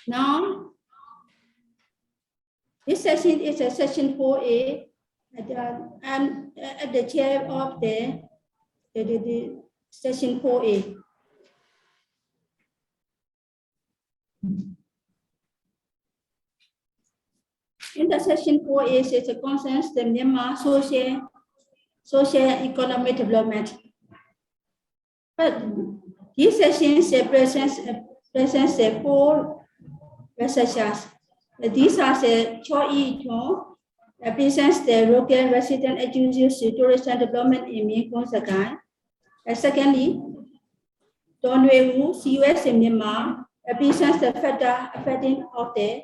Now, this session is a session 4A, and at the chair of the session 4A. In the session 4A, it concerns the Myanmar social economic development. But this session presents the four researchers. These are the Chaw presents the local resident agencies to tourism development in Mekong Sagaing. Secondly, Daw Nway Oo, CUS in Myanmar, presents the factor affecting of the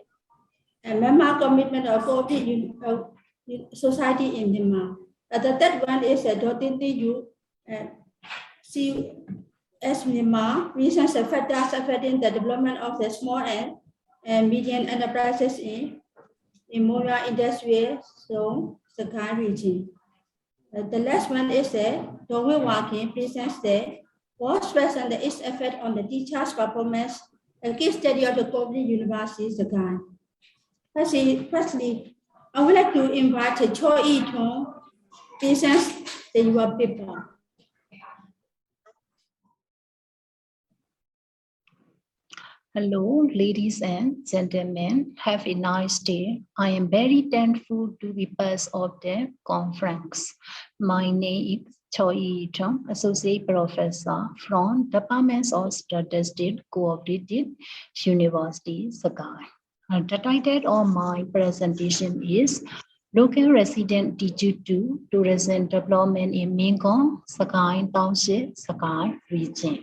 Myanmar commitment of cooperative society in Myanmar. The third one is Daw Nway Oo, CUS Myanmar, presents the factors affecting the development of the small and medium enterprises in Monywa industrial zone, Sagaing region. The last one is Daw Nway Oo presents the both stress and its effect on the teacher's performance, a case study of the Cooperative University, Sagaing. Firstly, I would like to invite Chaw to present your paper. Hello, ladies and gentlemen. Have a nice day. I am very thankful to be part of the conference. My name is Chaw, Associate Professor from Department of Statistics, Co-operative University, Sagaing. The title of my presentation is Local Resident Teacher to Tourism Development in Mekong, Sagaing Township, Sagaing region.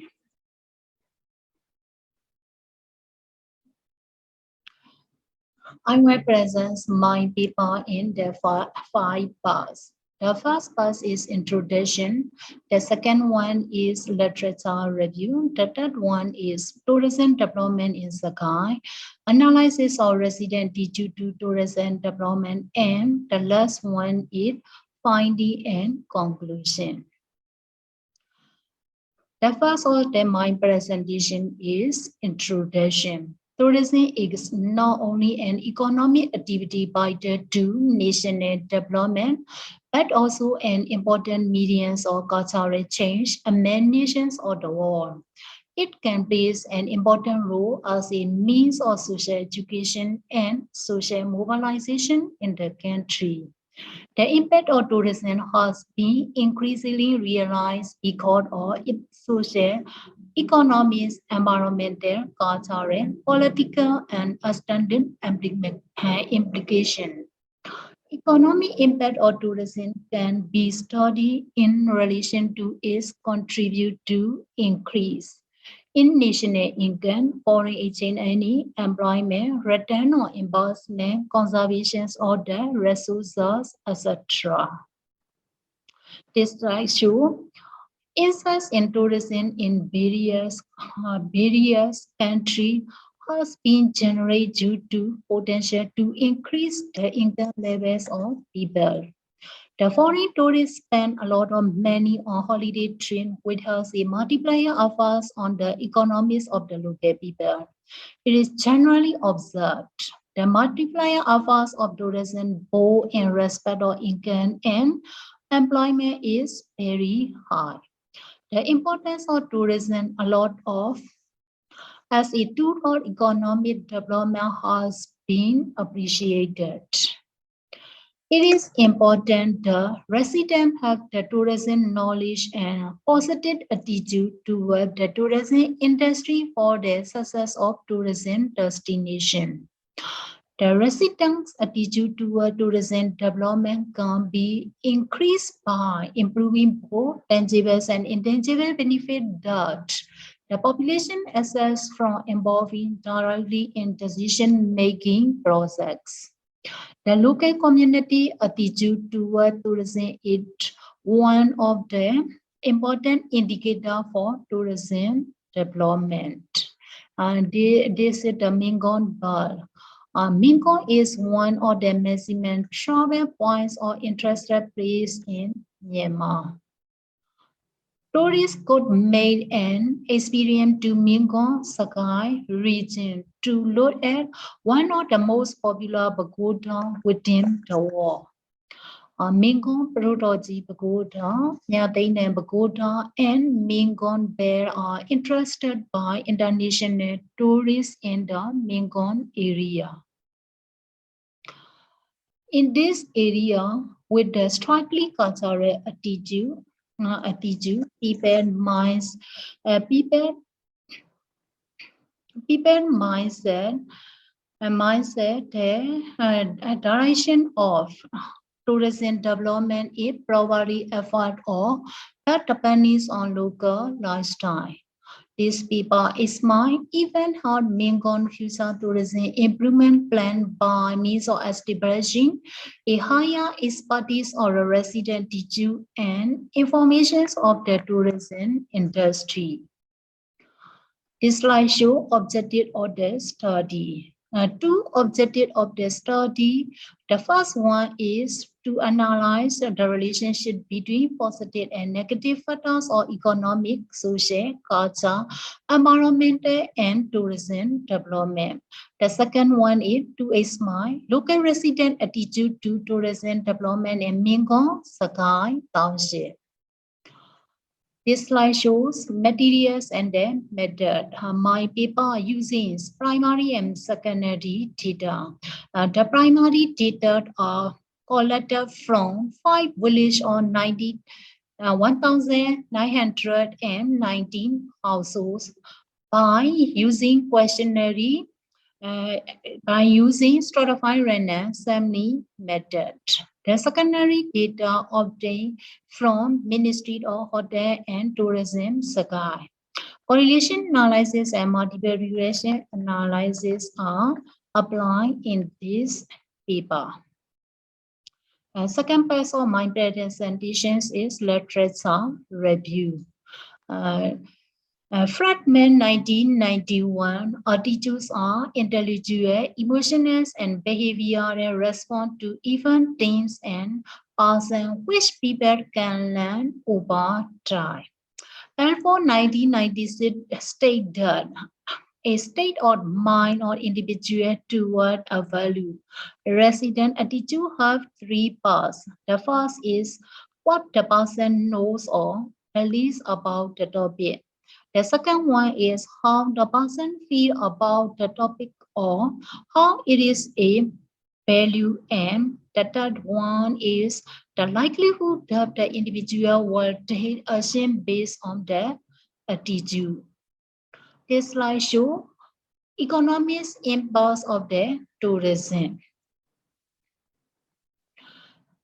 I will present my paper in the 5 parts. The first part is introduction. The second one is literature review. The third one is tourism development in Sagaing, analysis of resident due to tourism development, and the last one is finding and conclusion. The first of my presentation is introduction. Tourism is not only an economic activity vital to national development, but also an important medium of cultural change among nations of the world. It can play an important role as a means of social education and social mobilization in the country. The impact of tourism has been increasingly realized because of its social, economic, environmental, cultural, political, and extended implication. Economic impact of tourism can be studied in relation to its contribute to increase in national income, foreign exchange earning, employment, return on investment, conservation of the resources, etc. This slide shows interest in tourism in various countries has been generated due to potential to increase the income levels of people. The foreign tourists spend a lot of money on holiday trips, which has a multiplier effect on the economies of the local people. It is generally observed the multiplier effect of tourism both in respect of income and employment is very high. The importance of tourism as a tool for economic development has been appreciated. It is important the residents have the tourism knowledge and positive attitude toward the tourism industry for the success of tourism destination. The residents' attitude toward tourism development can be increased by improving both tangible and intangible benefits that the population access from involving directly in decision-making process. The local community attitude toward tourism is one of the important indicators for tourism development. And this is the Mekong Belt. Mekong is one of the maximum travel points or interested places in Myanmar. Tourists could make an experience to Mingong Sagaing region to look at one of the most popular pagoda within the world. Mingong Protoji Pagoda, Nyatainan Pagoda, and Mingong Bear are interested by international tourists in the Mingong area. In this area, with the strictly cultural attitude, people mindset, the direction of tourism development is probably effort or that depends on local lifestyle. These people smile even how Mingong future tourism improvement plan by means of establishing a higher expertise or a resident teacher and information of the tourism industry. This slide shows objective of the study. Two objectives of the study. The first one is to analyze the relationship between positive and negative factors of economic, social, cultural, environmental, and tourism development. The second one is to examine local resident attitude to tourism development in Mingong, Sagaing, Township. This slide shows materials and then method. My paper are using primary and secondary data. The primary data are collected from 5 villages on 1,919 households by using questionnaire, by using stratified random sampling method. The secondary data obtained from Ministry of Hotel and Tourism, Sagaing. Correlation analysis and multiple regression analysis are applied in this paper. Second part of my presentation is literature review. Fragment 1991, attitudes are intellectual, emotional, and behavioral response to event, things, and persons which people can learn over time. And for 1996, state that a state of mind or individual toward a value. Resident attitude have 3 parts. The first is what the person knows or believes about the topic. The second one is how the person feels about the topic or how it is a value, and the third one is the likelihood that the individual will take action based on the attitude. This slide shows economic impulse of the tourism.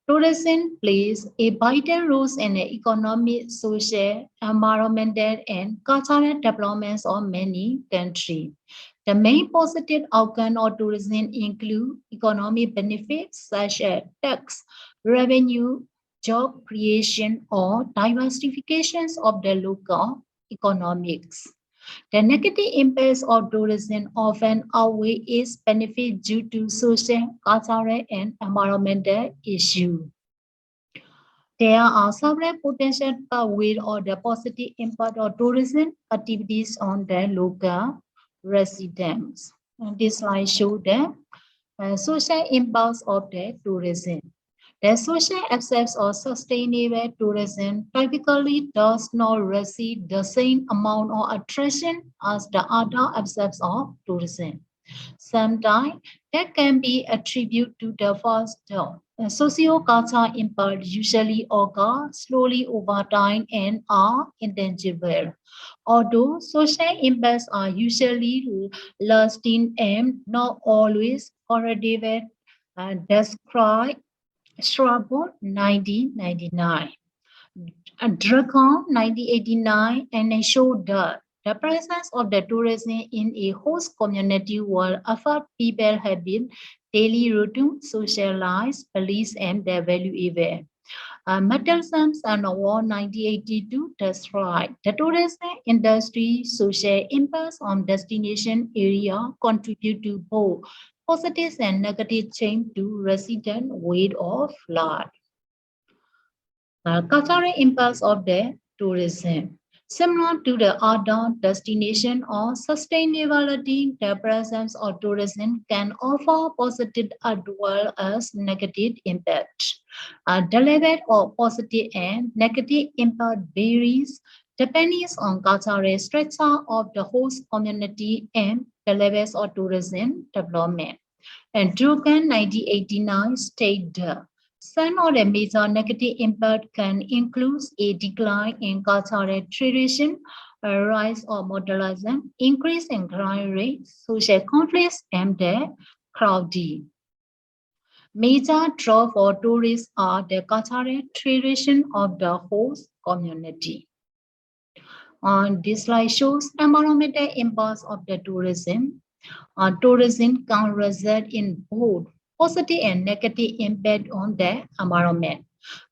Tourism plays a vital role in the economic, social, environmental, and cultural developments of many countries. The main positive outcome of tourism include economic benefits such as tax, revenue, job creation, or diversification of the local economics. The negative impacts of tourism often outweigh its benefit due to social, cultural, and environmental issues. There are several potential pathways or the positive impact of tourism activities on the local residents. And this slide shows the social impacts of the tourism. The social aspects of sustainable tourism typically does not receive the same amount of attention as the other aspects of tourism. Sometimes that can be attributed to the first term. Socio-cultural impact usually occur slowly over time and are intangible. Although social impacts are usually lasting and not always correlated, described Strabo 1999, Dragon 1989, and they showed that the presence of the tourism in a host community will affect people's habit, daily routine, social lives, beliefs, and their value event. Metalsams and Award 1982 described the tourism industry social impacts on destination area contribute to both positive and negative change to resident way of life. Cultural impacts of the tourism. Similar to the other destination or sustainability, the presence of tourism can offer positive as well as negative impact. The level of positive and negative impact varies depending on cultural structure of the host community and the levels of tourism development. And Drugan 1989 stated some of the major negative impact can include a decline in cultural tradition, a rise of modernism, increase in crime rates, social conflicts, and the crowding. Major draw for tourists are the cultural tradition of the host community. On this slide shows environmental impacts of the tourism. Tourism can result in both positive and negative impact on the environment.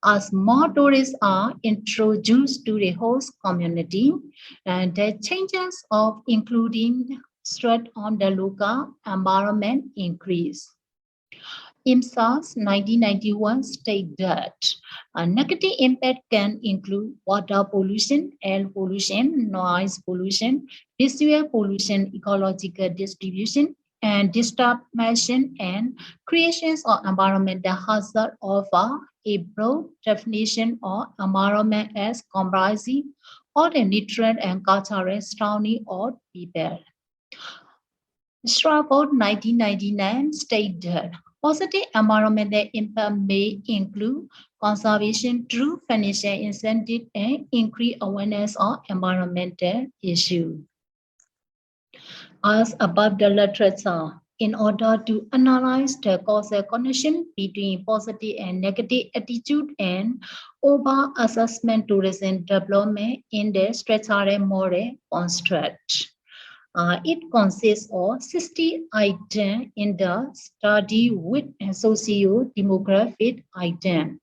As more tourists are introduced to the host community, and the changes of including stress on the local environment increase. IMSA's 1991 state that a negative impact can include water pollution, air pollution, noise pollution, visual pollution, ecological distribution, and disturbation and creations of environmental hazard of a broad definition of environment as comprising all the natural and cultural surrounding of people. Strabot 1999 stated positive environmental impact may include conservation through financial incentive and increased awareness of environmental issues. As above the literature, in order to analyze the causal connection between positive and negative attitude and over-assessment tourism development in the structural moral construct. It consists of 60 items in the study with socio-demographic items.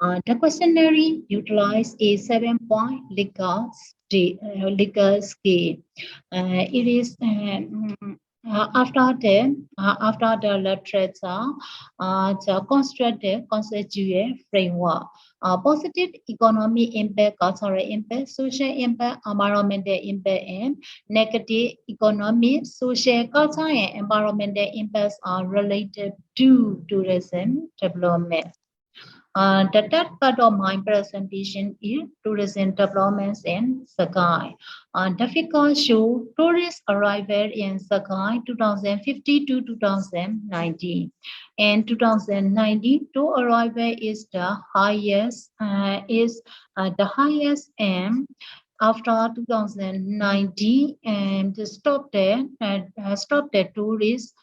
The questionnaire utilizes a 7-point Likert scale. It is after the literature to construct the conceptual framework. Positive economic impact, cultural impact, social impact, environmental impact, and negative economic, social, cultural, and environmental impacts are related to tourism development. The third part of my presentation is tourism developments in Sagaing. The figures show tourist arrival in Sagaing 2050 to 2019. And 2019 to arrival is the highest and after 2019 and stop the tourists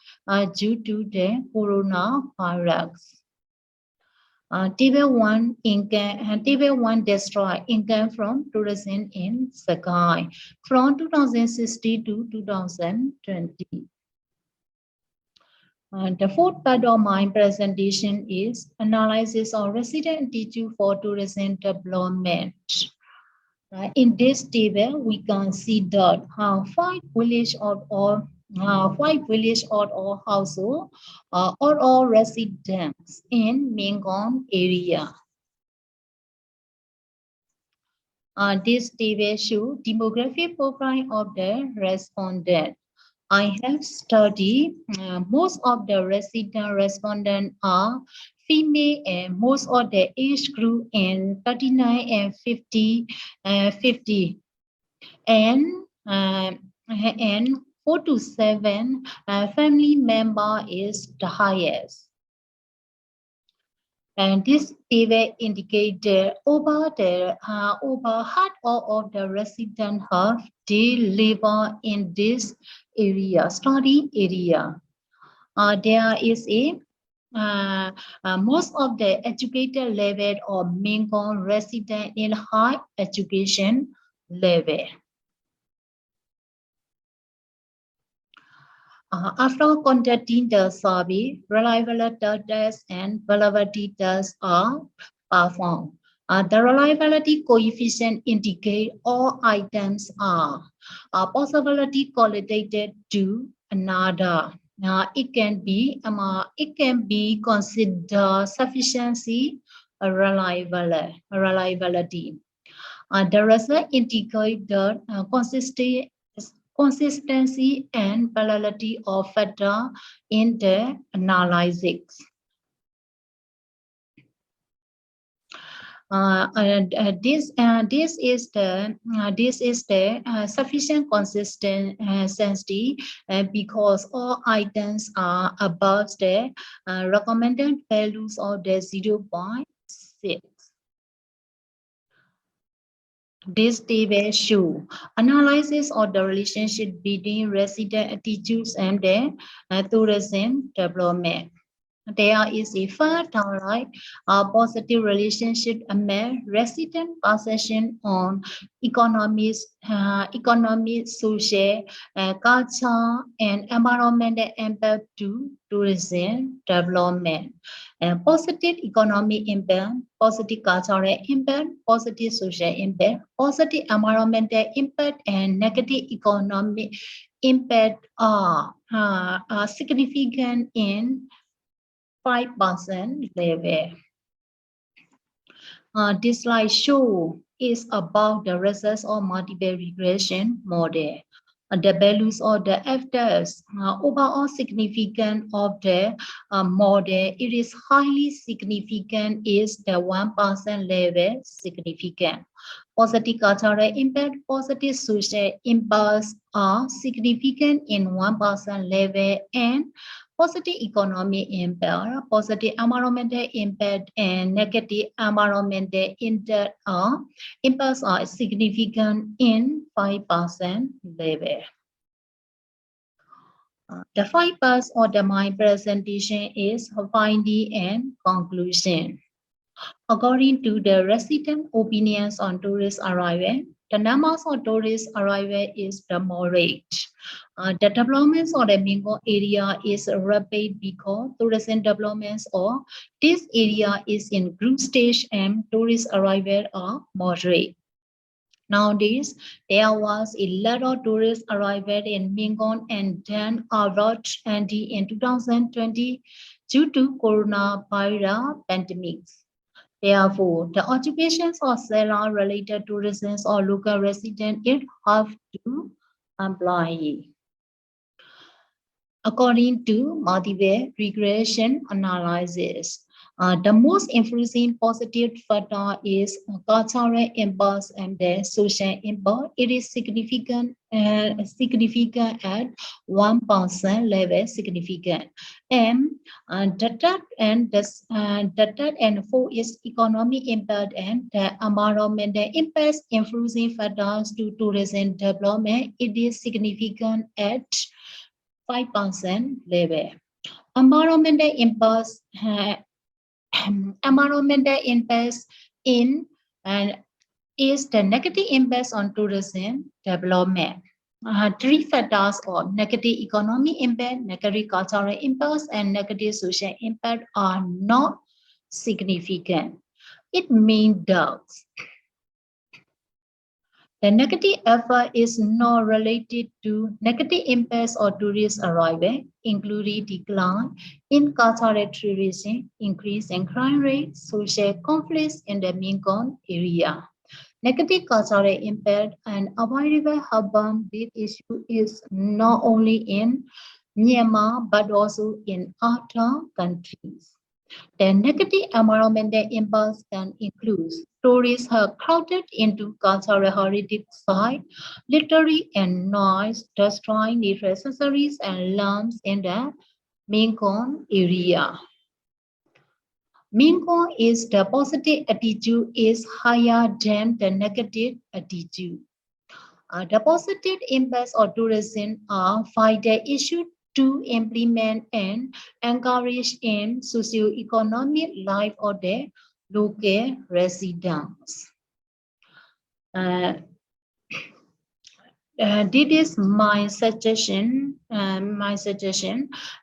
due to the coronavirus. Table 1 destroy income from tourism in Sagaing from 2016 to 2020. The fourth part of my presentation is analysis of resident attitude for tourism development. In this table, we can see that five villages or households are all residents in Myanmar area. This table shows demographic profile of the respondent. I have studied most of the resident respondents are female and most of the age group in 39 and 50 and 4 to 7 family member is the highest. And this table indicates over half of the residents have they live in this area, study area. There is most of the educated level of Myanmar resident in high education level. After conducting the survey, reliability tests and validity tests are performed. The reliability coefficient indicate all items are possibility correlated to another. It can be considered sufficiency reliability. The result indicate the consistency and parallelity of factor in the analysis. This is the sufficient consistency because all items are above the recommended values of the 0.6. This table shows analysis of the relationship between resident attitudes and the tourism development. There is a fertile positive relationship among resident possession on economic, social, culture, and environmental impact to tourism development. Positive economic impact, positive cultural impact, positive social impact, positive environmental impact, and negative economic impact are significant in 5% level. This slide show is about the results of multiple regression model. The values of the factors overall significant of the model. It is highly significant is the 1% level significant. Positive cultural impact, positive social impulse are significant in 1% level, and positive economic impact, positive environmental impact, and negative environmental impacts are significant in 5% level. The 5 parts of my presentation is finding and conclusion. According to the resident opinions on tourist arrival, the numbers of tourist arrival is the moderate. The developments of the Mingo area is rapid because tourism developments of this area is in growth stage and tourist arrival are moderate. Nowadays, there was a lot of tourist arrival in Mingon and then arrived in 2020 due to coronavirus pandemics. Therefore, the occupations of seller-related tourism or local resident it have to employ. According to multiple regression analysis, the most influencing positive factor is cultural impulse and the social impulse. It is significant at 1% level significant. And the third and fourth is economic impact and the environmental impacts influencing factors to tourism development. It is significant at 5% level. Environmental impacts in and is the negative impacts on tourism development. 3 factors of negative economic impact, negative cultural impacts, and negative social impact are not significant. It means that the negative effect is not related to negative impacts of tourist arrival, including decline in cultural tourism, increase in crime rate, social conflicts in the Mekong area. Negative cultural impact and avoidable harm. This issue is not only in Myanmar but also in other countries. The negative environmental impacts can include tourists have crowded into cultural heritage sites, littering and noise, destroying the accessories and lamps in the Mekong area. Mekong is the positive attitude is higher than the negative attitude. The positive impacts of tourism are vital issues to implement and encourage in socio-economic life of the local residents. This is my suggestion.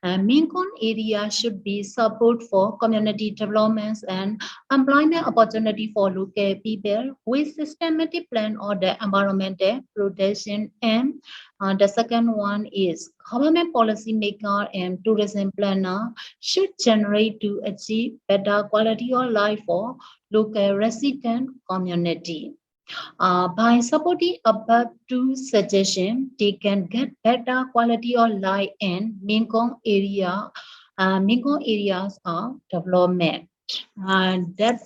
Mekong area should be support for community developments and employment opportunity for local people with systematic plan of the environmental protection. And the second one is government policy maker and tourism planner should generate to achieve better quality of life for local resident community. By supporting above two suggestions, they can get better quality of life in Mekong areas of development. That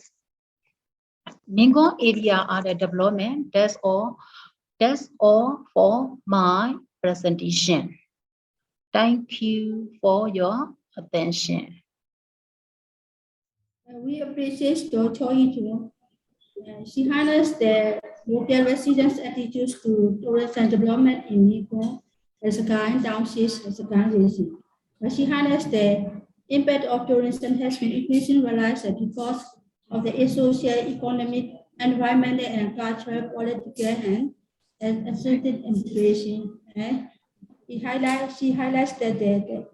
Mekong area are the development. That's all. That's all for my presentation. Thank you for your attention. We appreciate Daw Nway Oo. She highlights the local residents' attitudes to tourism development in Mekong, Sagaing Township, and Sagaing region. She highlights the impact of tourism has been increasingly realized because of the socio-economic, environmental, and cultural, political, and associated integration. She highlights that the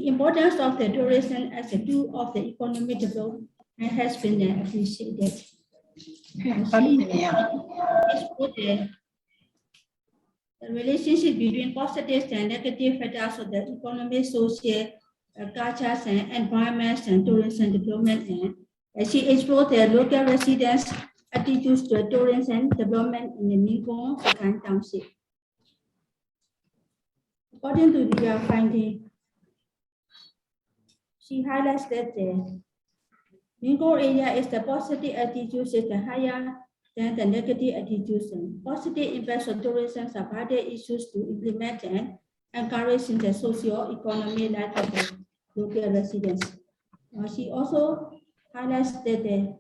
importance of the tourism as a tool of the economic development has been appreciated. The relationship between positive and negative factors of the economic, social, culture, and environment and tourism development. And she explored the local residents' attitudes to tourism development in the Mekong Sagaing Township. According to the finding, she highlights that the Mekong area is the positive attitude is the higher than the negative attitudes. Positive impacts of tourism are other issues to implement and encourage in the socio-economic life of the local residents. She also highlights that the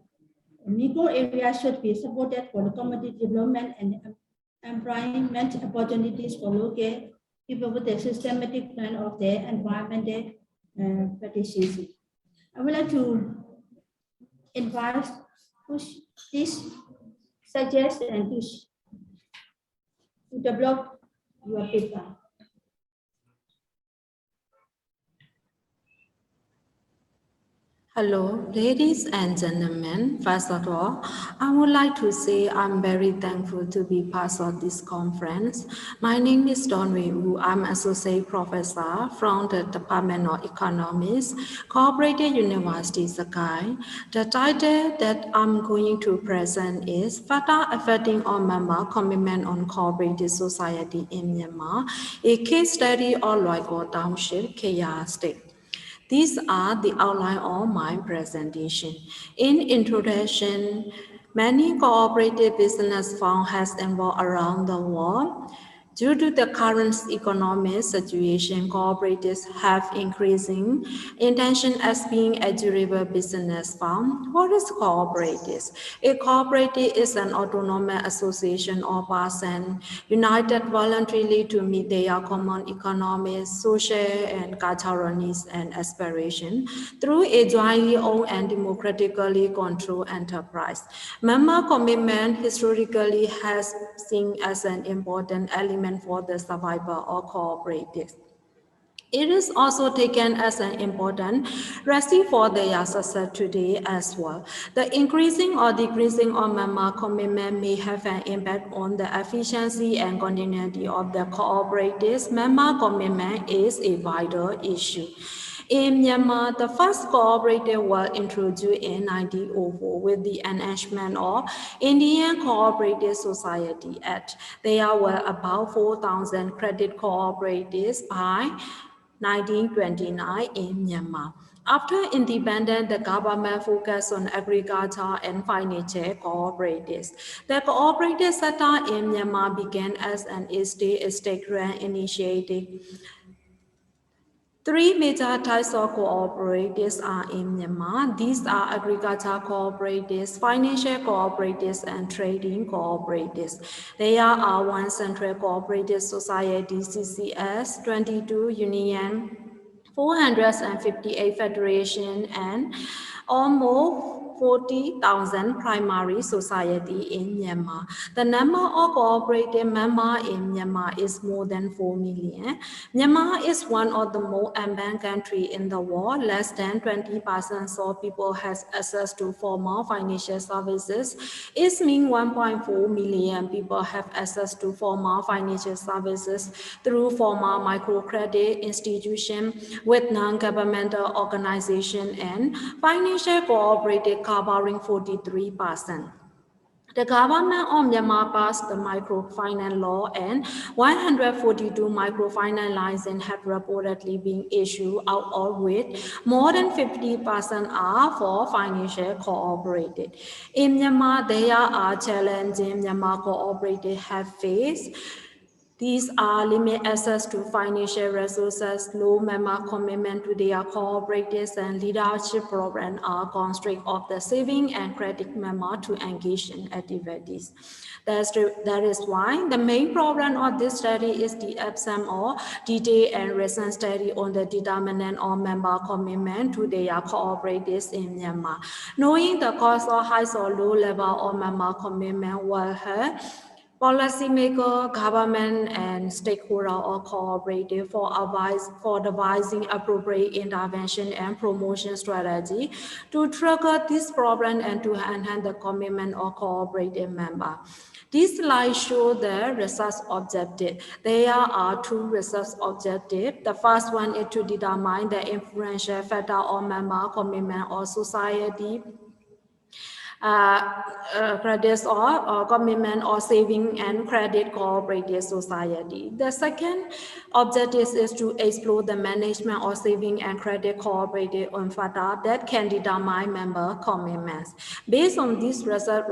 Mekong area should be supported for the community development and employment opportunities for local people with a systematic plan of their environmental practices. I would like to invite this suggest and to develop your paper. Hello, ladies and gentlemen. First of all, I would like to say I'm very thankful to be part of this conference. My name is Daw Nway Oo. I'm Associate Professor from the Department of Economics, Co-operative University, Sagaing. The title that I'm going to present is Factor Affecting All Member Commitment on Cooperative Society in Myanmar, a case study of Loikaw Township, Kayah State. These are the outline of my presentation. In introduction, many cooperative business firms has involved around the world. Due to the current economic situation, cooperatives have increasing intention as being a durable business firm. What is cooperatives? A cooperative is an autonomous association or person united voluntarily to meet their common economic, social, and cultural needs and aspirations through a jointly owned and democratically controlled enterprise. Member commitment historically has seen as an important element for the survival of cooperatives. It is also taken as an important recipe for their success today as well. The increasing or decreasing of member commitment may have an impact on the efficiency and continuity of the cooperatives. Member commitment is a vital issue. In Myanmar, the first cooperative was introduced in 1904 with the enactment of Indian Cooperative Society Act. There were about 4,000 credit cooperatives by 1929 in Myanmar. After independence, the government focused on agriculture and financial cooperatives. The cooperative sector in Myanmar began as an state-run initiative. Three major types of cooperatives are in Myanmar. These are agriculture cooperatives, financial cooperatives, and trading cooperatives. There are one Central Cooperative Society, CCS, 22 Union, 458 Federation, and almost 40,000 primary society in Myanmar. The number of cooperative members in Myanmar is more than 4 million. Myanmar is one of the most advanced countries in the world. Less than 20% of people has access to formal financial services. It means 1.4 million people have access to formal financial services through formal microcredit institutions with non-governmental organizations and financial cooperative covering 43%. The government of Myanmar passed the microfinance law and 142 microfinance licenses have reportedly been issued, out of which more than 50% are for financial cooperative. In Myanmar, there are challenges Myanmar cooperative have faced. These are limited access to financial resources, low member commitment to their cooperatives, and leadership program are constraint of the saving and credit member to engage in activities. That is why the main problem of this study is the absence of detailed and recent study on the determinant of member commitment to their cooperatives in Myanmar. Knowing the cause of high or low level of member commitment will help policymaker, government, and stakeholder or cooperative for devising appropriate intervention and promotion strategy to trigger this problem and to enhance the commitment of cooperative member. This slide shows the research objective. There are two research objectives. The first one is to determine the influential factor on member commitment or society credits or commitment or saving and credit cooperative society. The second objective is to explore the management or saving and credit cooperative on factor that can determine member commitments. Based on this research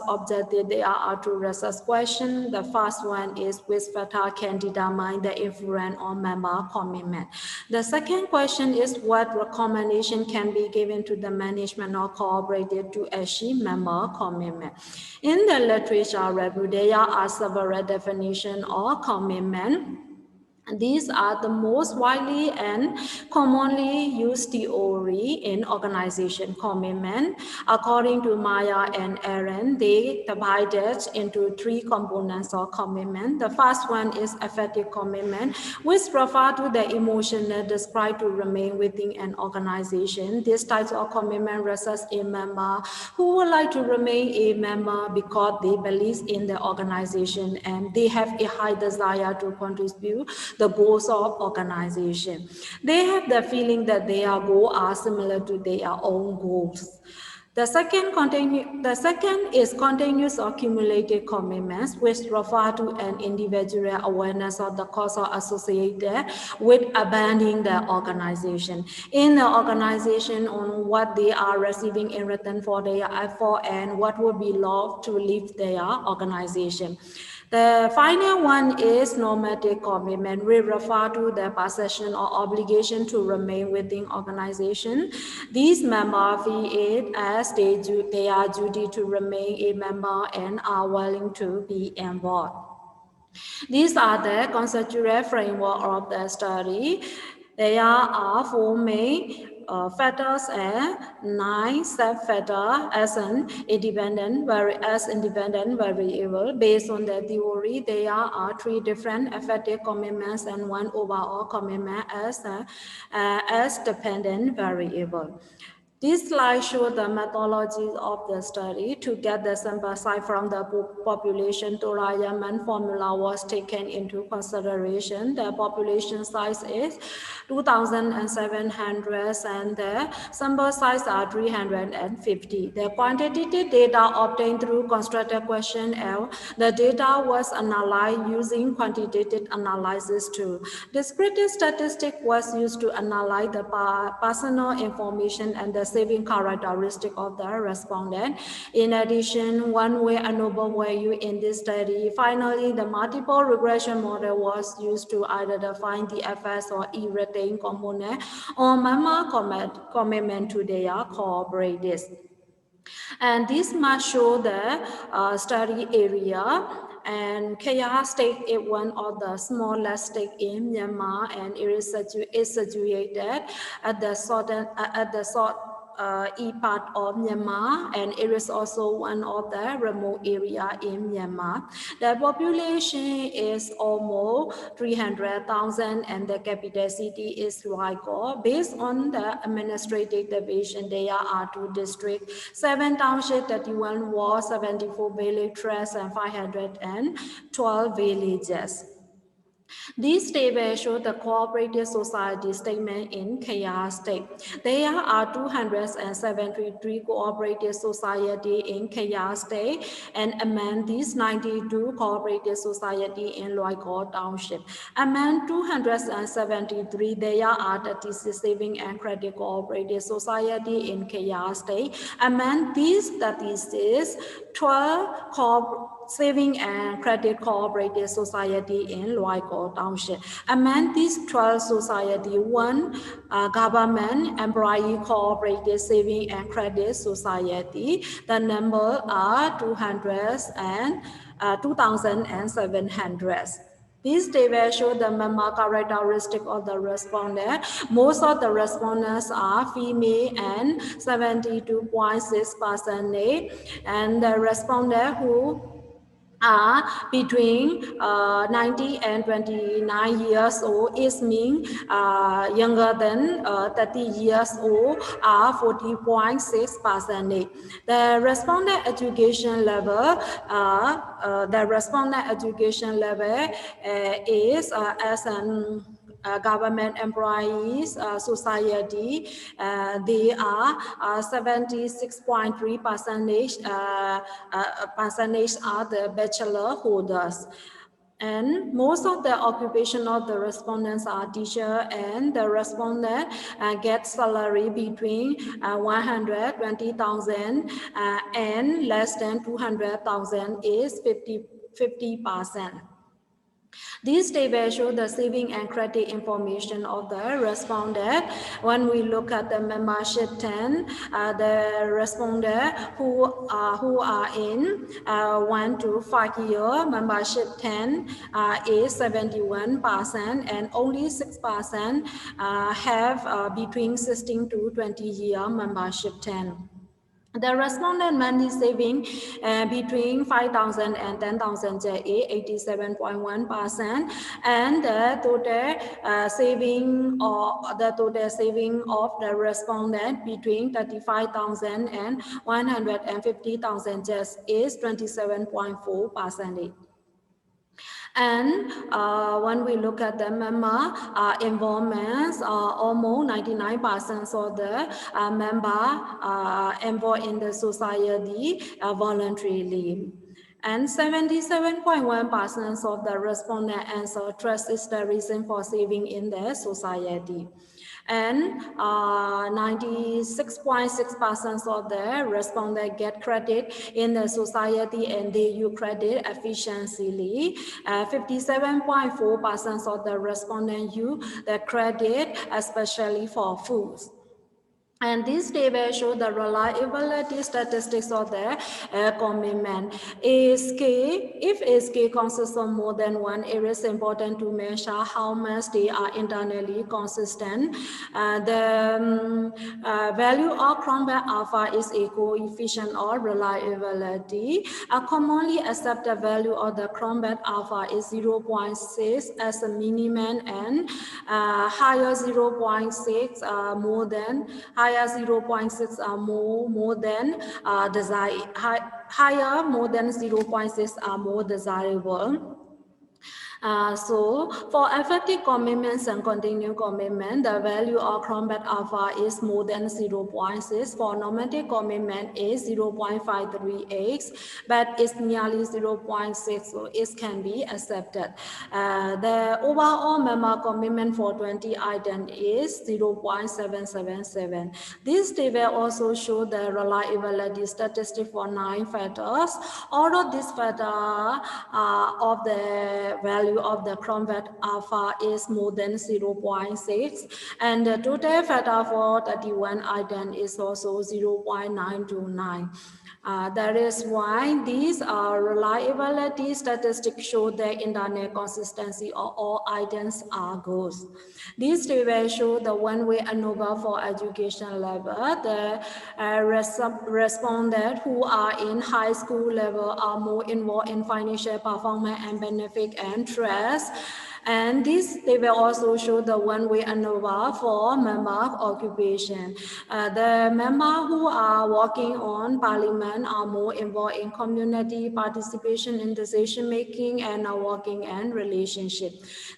objective, there are two research questions. The first one is which factor can determine the influence on member commitment. The second question is what recommendation can be given to the management or cooperative to achieve member commitment. In the literature review, there are several definitions of commitment. These are the most widely and commonly used theory in organization commitment. According to Maya and Aaron, they divided into three components of commitment. The first one is affective commitment, which refers to the emotional described to remain within an organization. This type of commitment results in members who would like to remain a member because they believe in the organization and they have a high desire to contribute the goals of organization. They have the feeling that their goals are similar to their own goals. The second is continuous or cumulative commitments, which refer to an individual awareness of the cost associated with abandoning the organization. In the organization, on what they are receiving in return for their effort and what would be lost to leave their organization. The final one is normative commitment. We refer to the possession or obligation to remain within organization. These members feel it as they are duty to remain a member and are willing to be involved. These are the conceptual framework of the study. There are four main factors and 9 sub-factors as independent variable. Based on the theory, there are 3 different effective commitments and 1 overall commitment as dependent variable. This slide shows the methodology of the study. To get the sample size from the population, Torayman formula was taken into consideration. The population size is 2,700 and the sample size are 350. The quantitative data obtained through constructed questionnaire. The data was analyzed using quantitative analysis too. Descriptive statistics was used to analyze the personal information and the saving characteristic of the respondent. In addition, one way and noble value in this study. Finally, the multiple regression model was used to identify the effects or irritating component on member commitment to their cooperatives. And this must show the study area. And Kayah state is one of the smallest state in Myanmar, and it is situated at the east part of Myanmar, and it is also one of the remote area in Myanmar. The population is almost 300,000, and the capital city is Loikaw. Based on the administrative division, there are 2 districts, 7 townships, 31 wards, 74 village trusts, and 512 villages. These tables show the cooperative society statement in Kayah state. There are 273 cooperative society in Kayah state, and among these 92 cooperative society in Loikaw Township. Among 273, there are 36 saving and credit cooperative society in Kayah state. Among these 36, 12 saving and credit cooperative society in Loikaw Township. Among these 12 society, one government employee cooperative saving and credit society. The number are 2,700. These data show the member characteristic of the respondent. Most of the respondents are female and 72.6%, and the respondent who are between 90 and 29 years old is mean younger than 30 years old are 40.6%. The respondent education level is as an government employees society, they are 76.3% percentage are the bachelor holders. And most of the occupation of the respondents are teacher, and the respondent get salary between 120,000 and less than 200,000 is 50%. These tables show the saving and credit information of the respondent. When we look at the membership 10, the respondent who are in 1 to 5 year membership 10 is 71%, and only 6% have between 16 to 20 year membership 10. The respondent monthly saving between 5,000 and 10,000 is 87.1%, and the total saving of the respondent between 35,000 and 150,000 is 27.4%. And when we look at the member involvements, almost 99% of the member involved in the society voluntarily. And 77.1% of the respondents answer trust is the reason for saving in the society. And 96.6% of the respondents get credit in the society, and they use credit efficiently. 57.4% of the respondents use the credit especially for foods. And this table shows the reliability statistics of the commitment. If ASK consists of more than one, it is important to measure how much they are internally consistent. The value of Cronbach alpha is a coefficient of reliability. A commonly accepted value of the Cronbach alpha is 0.6 as a minimum, and higher 0.6 more than higher 0.6 are more than desired. Higher more than 0.6 are more desirable. So for effective commitments and continued commitment, the value of Cronbach alpha is more than 0.6. For normative commitment is 0.538, but it's nearly 0.6, so it can be accepted. The overall member commitment for 20 items is 0.777. This table also shows the reliability statistic for 9 factors. All of these factors of the value of the Cronbach alpha is more than 0.6, and the total factor for 31 items is also 0.929. That is why these reliability statistics show the internal consistency of all items are good. These tables show the one-way ANOVA for education level. The respondents who are in high school level are more involved in financial performance and benefit and trust. And they will also show the one-way ANOVA for member occupation. The members who are working on parliament are more involved in community participation in decision making and are working and relationship.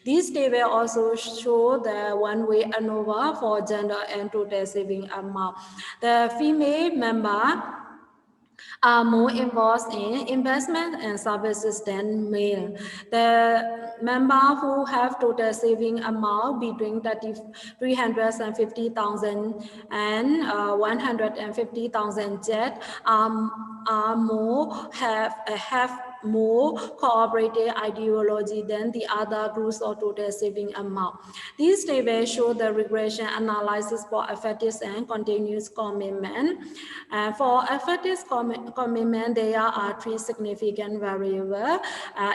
These they will also show the one-way ANOVA for gender and total saving amount. The female member are more involved in investment and services than male. The members who have total saving amount between 350,000 and 150,000 jet are more have more cooperative ideology than the other groups or total saving amount. These tables show the regression analysis for effective and continuous commitment. For effective commitment, there are three significant variables.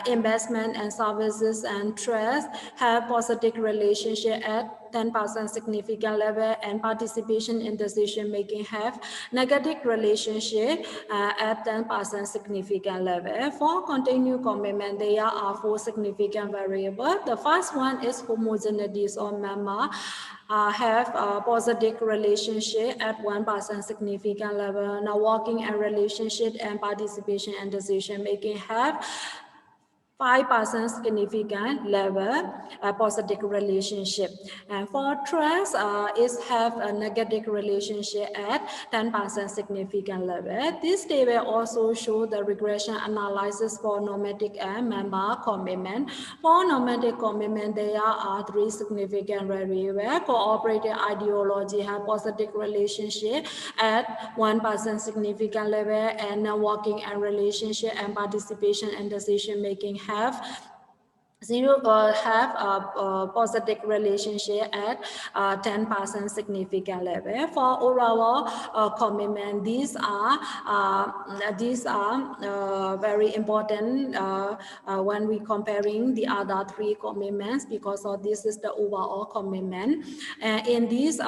Investment and services and trust have positive relationship at 10% significant level, and participation in decision making have negative relationship at 10% significant level. For continued commitment, there are four significant variables. The first one is homogeneity, or member have a positive relationship at 1% significant level. Now working and relationship and participation and decision making have 5% significant level, a positive relationship. And for trust, it have a negative relationship at 10% significant level. This table also show the regression analysis for normative and member commitment. For normative commitment, there are three significant variables. Cooperative ideology have positive relationship at 1% significant level, and working and relationship and participation and decision making have have a positive relationship at 10% significant level. For overall commitment, these are very important when we comparing the other three commitments, because of this is the overall commitment. In this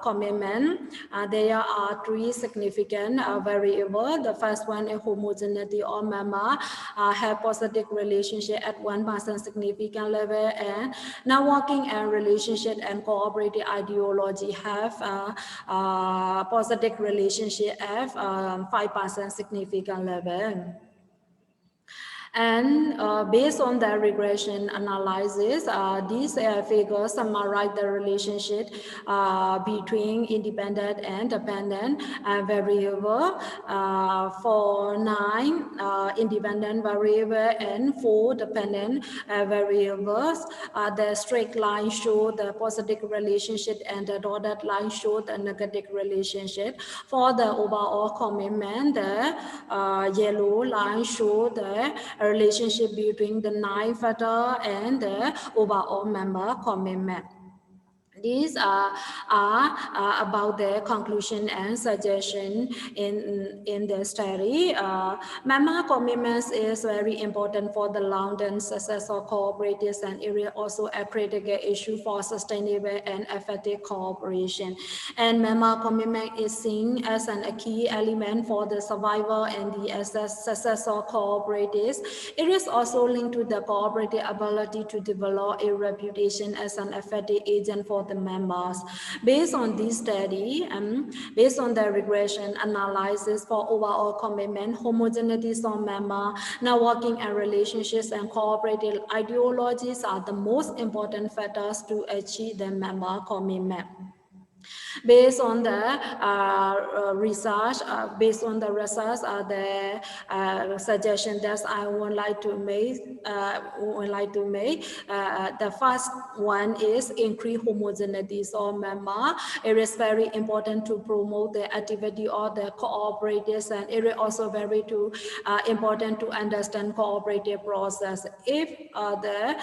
commitment, there are three significant variables. The first one is homogeneity, or member have positive relationship at 1% significant level, and now working and relationship and cooperative ideology have positive relationship at 5% significant level. And based on the regression analysis, these figures summarize the relationship between independent and dependent variable for 9 independent variables and 4 dependent variables. The straight line show the positive relationship and the dotted line show the negative relationship. For the overall commitment, the yellow line show the relationship between the 9 factor and the overall member commitment. These are about the conclusion and suggestion in the study. Member commitments is very important for the long-term success of cooperatives, and it is also a critical issue for sustainable and effective cooperation. And member commitment is seen as a key element for the survival and the success of cooperatives. It is also linked to the cooperative ability to develop a reputation as an effective agent for the members. Based on this study, based on the regression analysis for overall commitment, homogeneity of member, networking and relationships, and cooperative ideologies are the most important factors to achieve the member commitment. Based on the research, the suggestion that I would like to make, the first one is increase homogeneity of member. It is very important to promote the activity of the cooperatives, and it is also very important to understand cooperative process. If the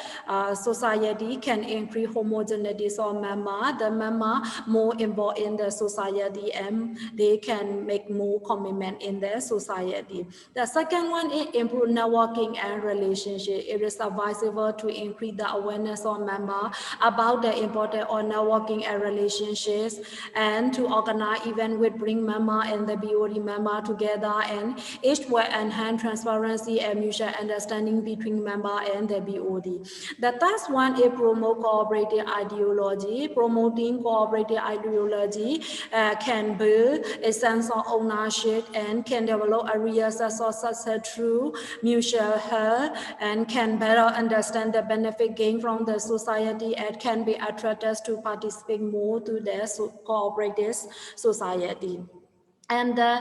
society can increase homogeneity of member, the member more more involved in the society and they can make more commitment in the society. The second one is improve networking and relationship. It is advisable to increase the awareness of members about the importance of networking and relationships, and to organize events which bring member and the BOD member together, and each will enhance transparency and mutual understanding between member and the BOD. The third one is promote cooperative ideology. Promoting cooperative ideology can build a sense of ownership and can develop a real sense of success through mutual help, and can better understand the benefit gained from the society and can be attracted to participate more to the cooperative society. And the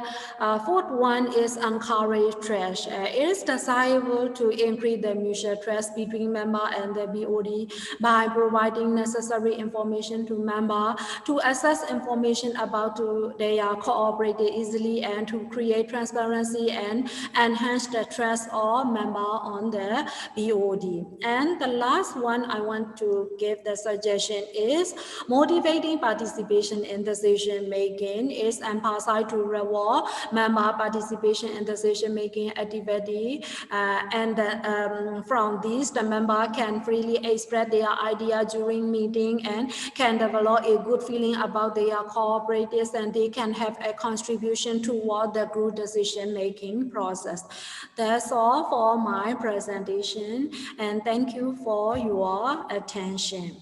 fourth one is encourage trust. It is desirable to increase the mutual trust between member and the BOD by providing necessary information to member to access information about their cooperative easily, and to create transparency and enhance the trust of member on the BOD. And the last one I want to give the suggestion is motivating participation in decision making. Is emphasized to reward member participation in decision-making activity, and from this, the member can freely express their idea during meeting and can develop a good feeling about their cooperatives, and they can have a contribution toward the group decision-making process. That's all for my presentation, and thank you for your attention.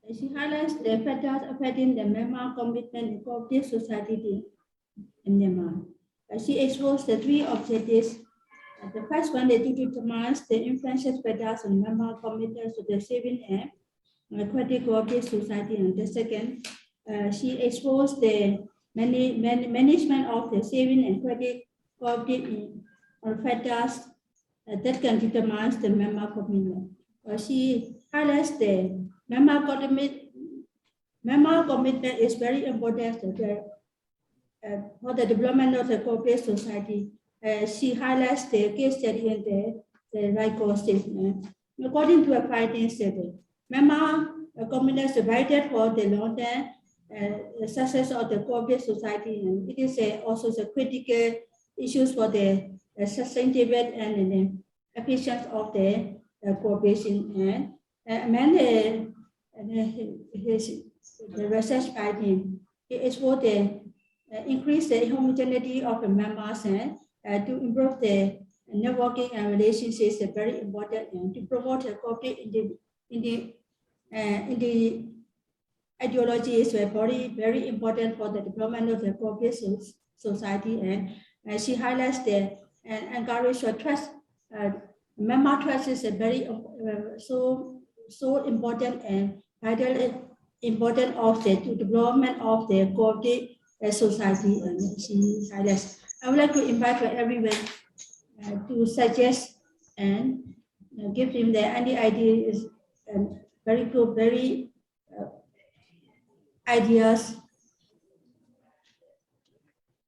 She highlights the factors affecting the Myanmar commitment in cooperative society in Myanmar. She exposed the three objectives. The first one is to determine the influential factors on Myanmar commitment to the saving and aquatic cooperative society. And the second, she exposed the management of the saving and aquatic cooperative factors that can determine the Myanmar commitment. She highlights the Myanmar commitment is very important for the development of the cooperative society. She highlights the case study in the Loikaw statement. According to a finding statement, Myanmar commitment is vital for the long-term success of the cooperative society, and it is also a critical issue for the sustainability and the efficiency of the cooperation. And the research finding is for the increase the homogeneity of the members, and to improve the networking and relationships is very important, and to promote the cooperative in the ideology is very important for the development of the cooperative society. And she highlights the and encourage trust. Member trust is a very so important and vital important of the development of the cooperative society. And she highlights. I would like to invite everyone to suggest and give him the any ideas and very good, very ideas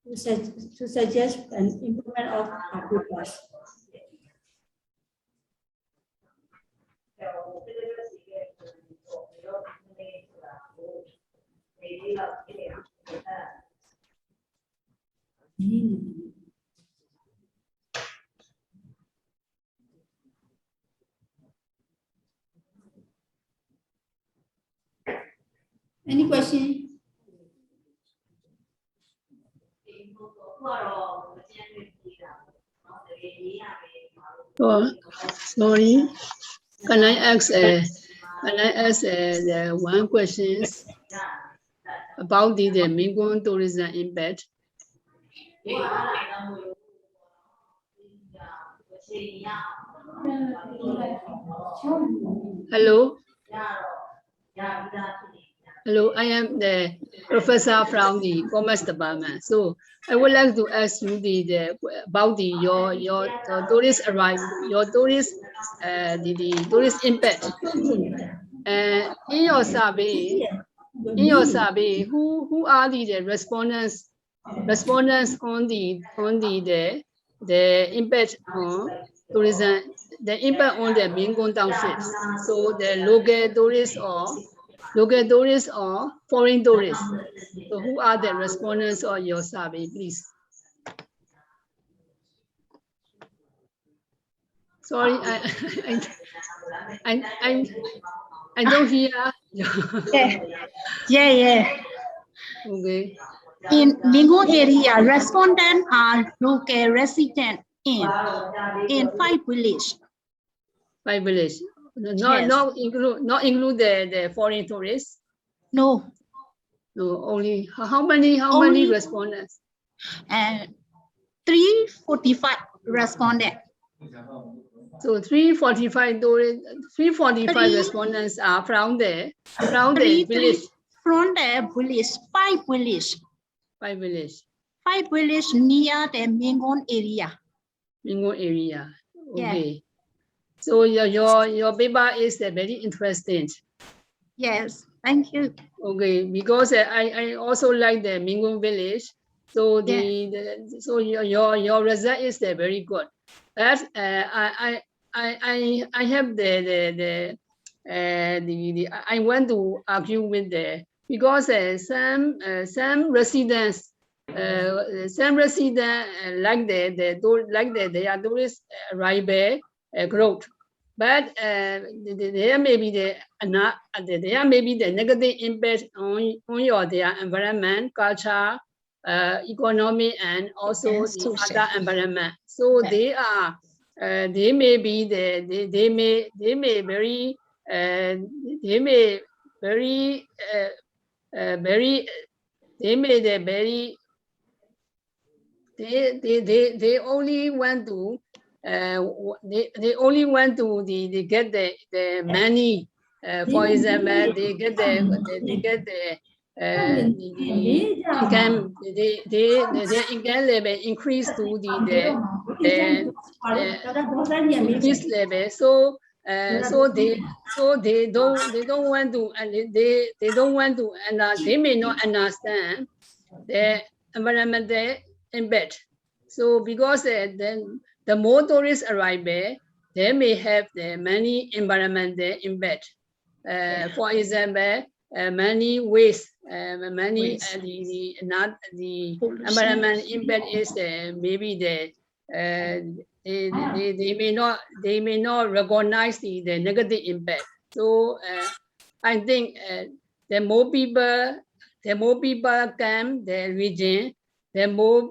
to suggest an improvement of our progress. Any question? Oh, sorry. Can I ask the one question about the Mekong tourism impact? Hello. Hello, I am the professor from the Commerce Department. So I would like to ask you about your tourist arrival, your tourist the tourist impact. In your survey, who are the respondents on the impact on tourism, the impact on the Mekong townships? So the local tourists or local tourists or foreign tourists? So who are the respondents of your survey, please? Sorry, I don't hear. Yeah. Okay. In Mingo area, respondents are local residents in 5 villages. 5 villages. Yes. Not include the foreign tourists. No. No, only how many respondents? And 345 respondents. So 345 respondents are from the village. From the village, 5 villages. 5 villages. 5 villages near the Mingon area. Mingo area. Okay. Yeah. So your paper is very interesting. Yes, thank you. Okay, because I also like the Mingo village. So so your result is very good. But I have I want to argue with because some residents like they are tourist arrival growth, but there may be the negative impact on their environment, culture, economy, and also the other environment. So they may be they may only want to they only want to get the money. For example, they get the income. Their income level increase to the increased level. So they don't want to, and they don't want to, and they may not understand the environmental impact. So because then the more tourists arrive there, they may have the many environmental impact. For example, many waste, many the environmental impact is maybe they may not recognize the negative impact. So I think the more people come the region, the more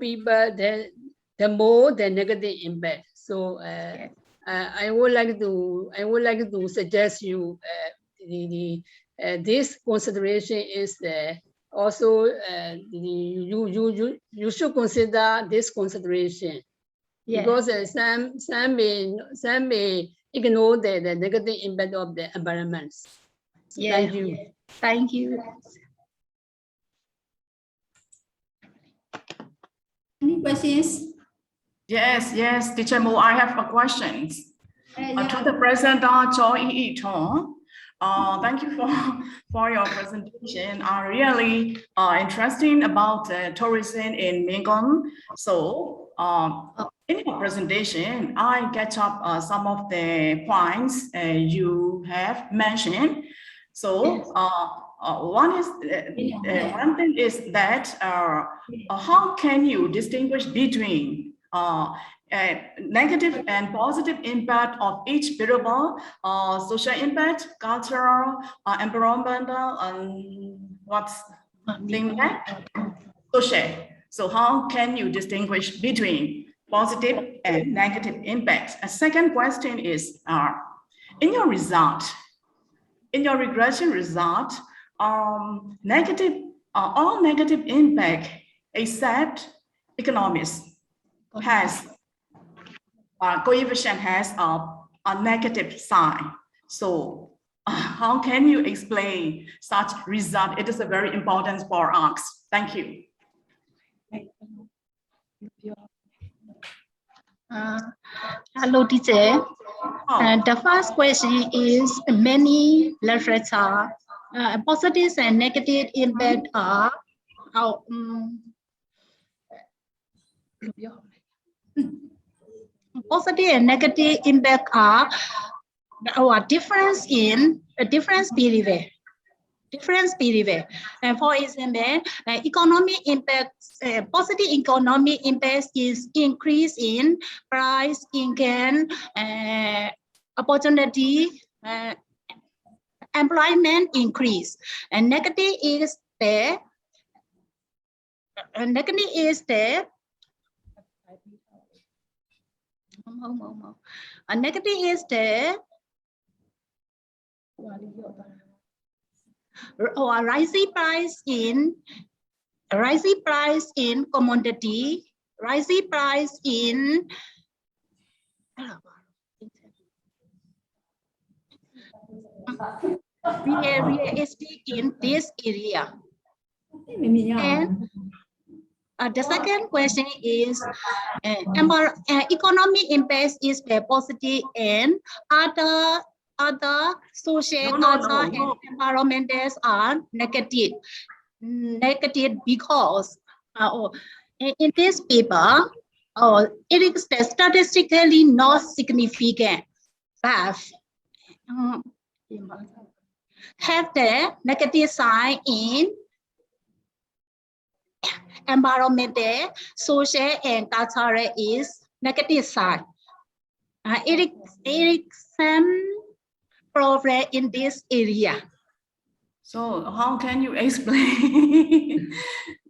the negative impact. So I would like to suggest you this consideration is also you should consider this consideration. Yeah. Because some may ignore the negative impact of the environment. Yeah. Thank you. Thank you. Any questions? Yes, Teacher Mo, I have a question. To the President Chaw Htun. Thank you for your presentation. Really interesting about tourism in Mingon. So in your presentation, I get up some of the points you have mentioned. So one thing is that how can you distinguish between negative and positive impact of each variable, social impact, cultural, environmental, and what's thing that social. So how can you distinguish between positive and negative impacts? A second question is, in your result, in your regression result, all negative impact except economics has coefficient has a negative sign. So how can you explain such result? It is a very important for us. Thank you. Hello, teacher. The first question is many literature positive and negative impact are positive and negative impact are our difference in a difference behavior. different period. And for example, economic impact, positive economic impact is increase in price, income, opportunity, employment increase. And negative is the a negative is the rising price in commodity, rising price in real estate in this area. And the second question is economic impact is very positive and other social, cultural, and environmental are negative. Negative because in this paper, it is statistically not significant, but have the negative sign in environmental, social, and cultural is negative side. It is some problem in this area. So how can you explain?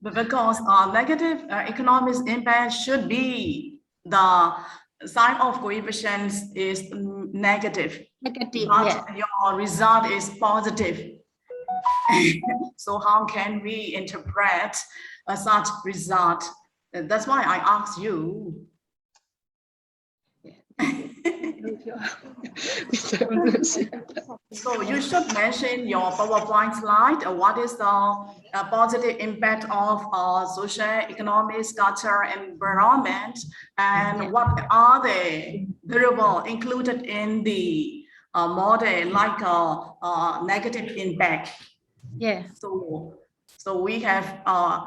Because negative economic impact should be the sign of coefficients is negative. Negative, but yeah. Your result is positive. So how can we interpret such result? That's why I asked you. So you should mention your PowerPoint slide. What is the positive impact of social, economic, culture, environment, and what are the variables included in the model, like negative impact? Yeah. So we have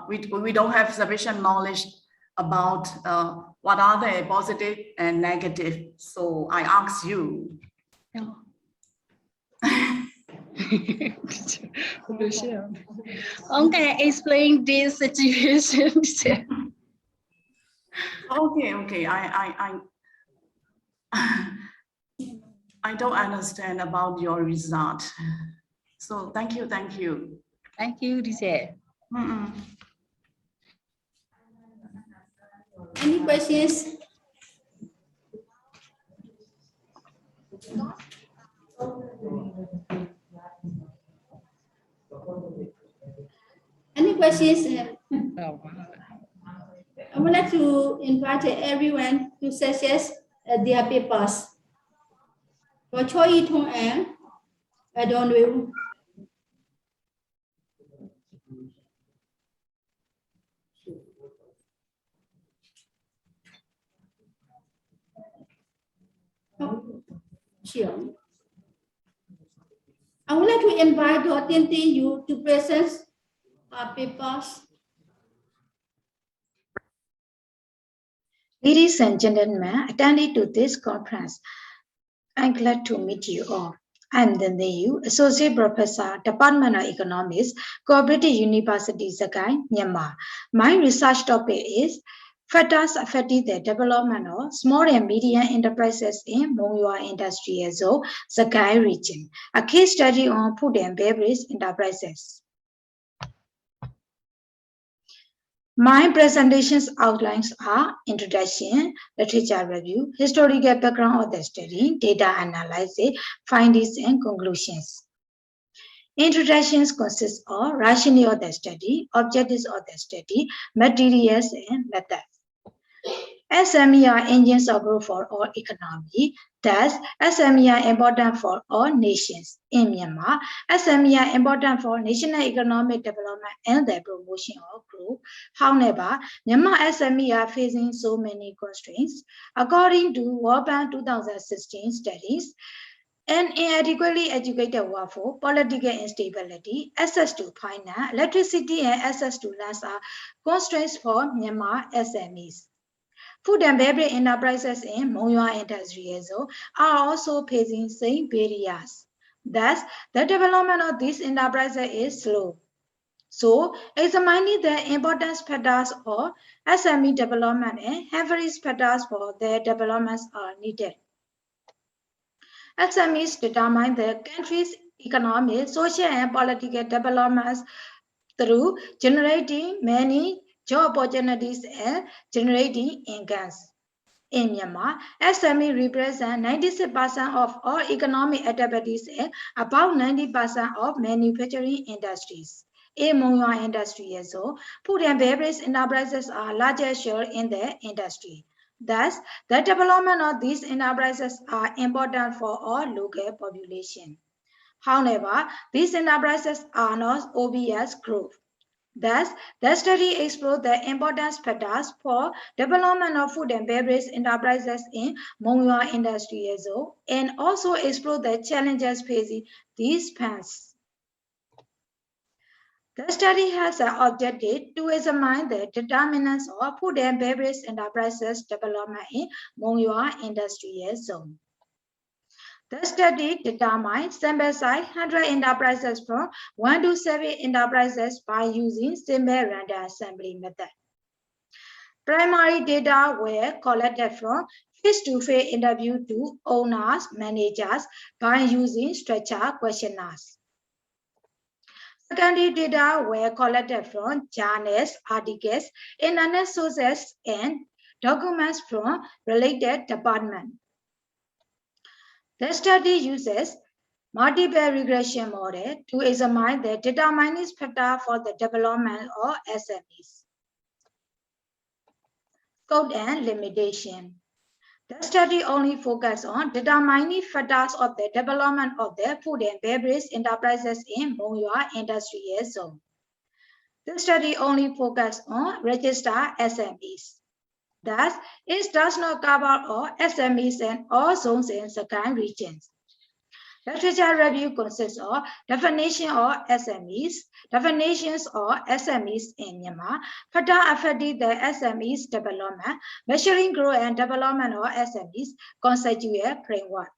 we don't have sufficient knowledge about what are the positive and negative. So I ask you. Okay, explain this situation. Okay. I don't understand about your result. So thank you. Thank you, Lisa. Any questions? Any questions? I would like to invite everyone to suggest their papers for Chaw, Htun and Daw Nway Oo. Sure. I would like to invite Daw you to present papers. Ladies and gentlemen, attending to this conference, I'm glad to meet you all. I'm Daw Nway Oo, Associate Professor, Department of Economics, Co-operative University, Sagaing, Myanmar. My research topic is factors affecting the development of small and medium enterprises in Monywa industrial zone, Sagaing region. A case study on food and beverage enterprises. My presentation's outlines are introduction, literature review, historical background of the study, data analysis, findings and conclusions. Introductions consist of rationale of the study, objectives of the study, materials and methods. SME are engines of growth for all economy. Thus, SME are important for all nations. In Myanmar, SME are important for national economic development and the promotion of growth. However, Myanmar SME are facing so many constraints. According to World Bank 2016 studies, an inadequately educated workforce, political instability, access to finance, electricity, and access to lands are constraints for Myanmar SMEs. Food and beverage enterprises in Monywa industrial zone are also facing same barriers. Thus, the development of these enterprises is slow. So, examining the importance factors of SME development and average factors for their developments are needed. SMEs determine the country's economic, social, and political developments through generating many job opportunities and generating incomes. In Myanmar, SME represent 96% of all economic activities and about 90% of manufacturing industries. In Monywa industry also, food and beverage enterprises are largest share in the industry. Thus, the development of these enterprises are important for all local population. However, these enterprises are not obvious growth. Thus, the study explored the important factors for development of food and beverage enterprises in Monywa industry and also explored the challenges facing these firms. The study has an objective to examine the determinants of food and beverage enterprises development in Monywa industry zone. The study determined sample size 100 enterprises from 1 to 7 enterprises by using simple random sampling method. Primary data were collected from face-to-face interview to owners, managers by using structured questionnaires. Secondary data were collected from journals, articles, internet sources, and documents from related departments. The study uses multiple regression model to examine the determining factor for the development of SMEs. Scope and limitation. The study only focused on determining factors of the development of the food and beverage enterprises in Monywa industry zone. The study only focused on registered SMEs. Thus, it does not cover all SMEs and all zones in Sagaing regions. Literature review consists of definition of SMEs, definitions of SMEs in Myanmar, factors affecting the SMEs development, measuring growth and development of SMEs, constitute framework.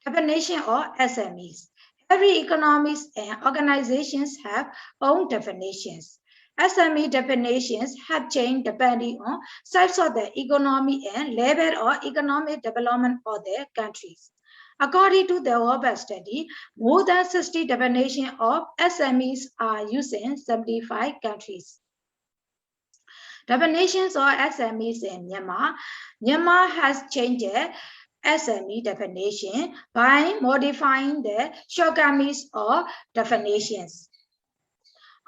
Definition of SMEs. Every economics and organizations have own definitions. SME definitions have changed depending on size of the economy and level of economic development of their countries. According to the World study, more than 60 definitions of SMEs are used in 75 countries. Definitions of SMEs in Myanmar. Myanmar has changed SME definition by modifying the shortcomings of definitions.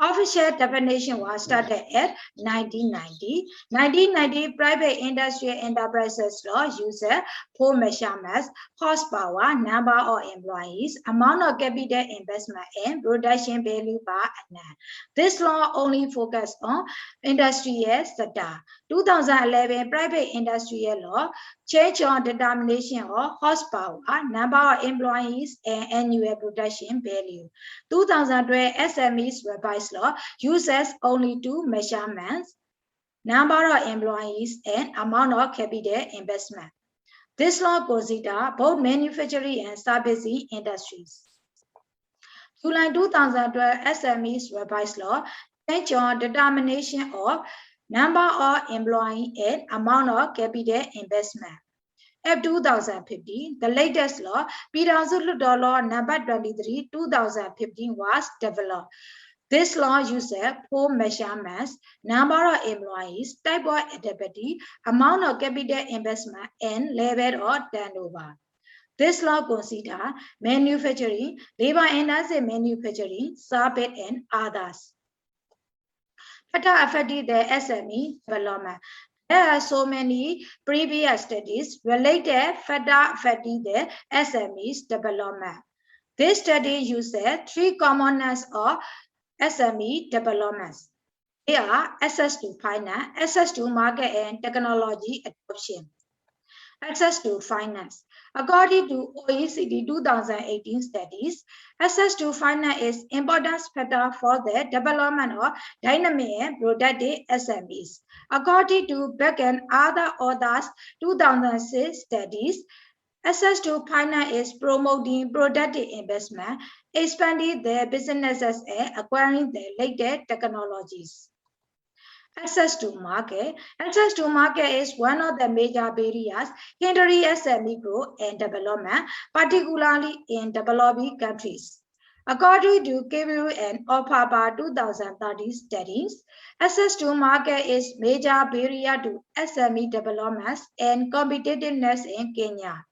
Official definition was started at 1990. 1990, private industrial enterprises law uses 4 measurements: horsepower, number of employees, amount of capital investment, and production value per annum. This law only focused on industrial sector. 2011, private industrial law changed on determination of horsepower, number of employees, and annual production value. 2012, SMEs revised law uses only 2 measurements: number of employees and amount of capital investment. This law considers both manufacturing and servicing industries. July 2012, SMEs revised law changed on determination of number of employees and amount of capital investment. At 2015, the latest law,ပြည်ထောင်စု Law number 23, 2015 was developed. This law uses 4 measurements: number of employees, type of activity, amount of capital investment, and level of turnover. This law considers manufacturing, labor-intensive manufacturing, service, and others. Factors affecting the SME development. There are so many previous studies related factors affecting the SMEs development. This study uses 3 components of SME developments. They are access to finance, access to market and technology adoption. Access to finance. According to OECD 2018 studies, access to finance is an important factor for the development of dynamic and productive SMEs. According to Beck and other authors 2006 studies, Access to finance is promoting productive investment, expanding their businesses and acquiring the latest technologies. Access to market. Access to market is one of the major barriers hindering SME growth and development, particularly in developing countries. According to KBU and OPAPA 2030 studies, access to market is major barrier to SME development and competitiveness in Kenya.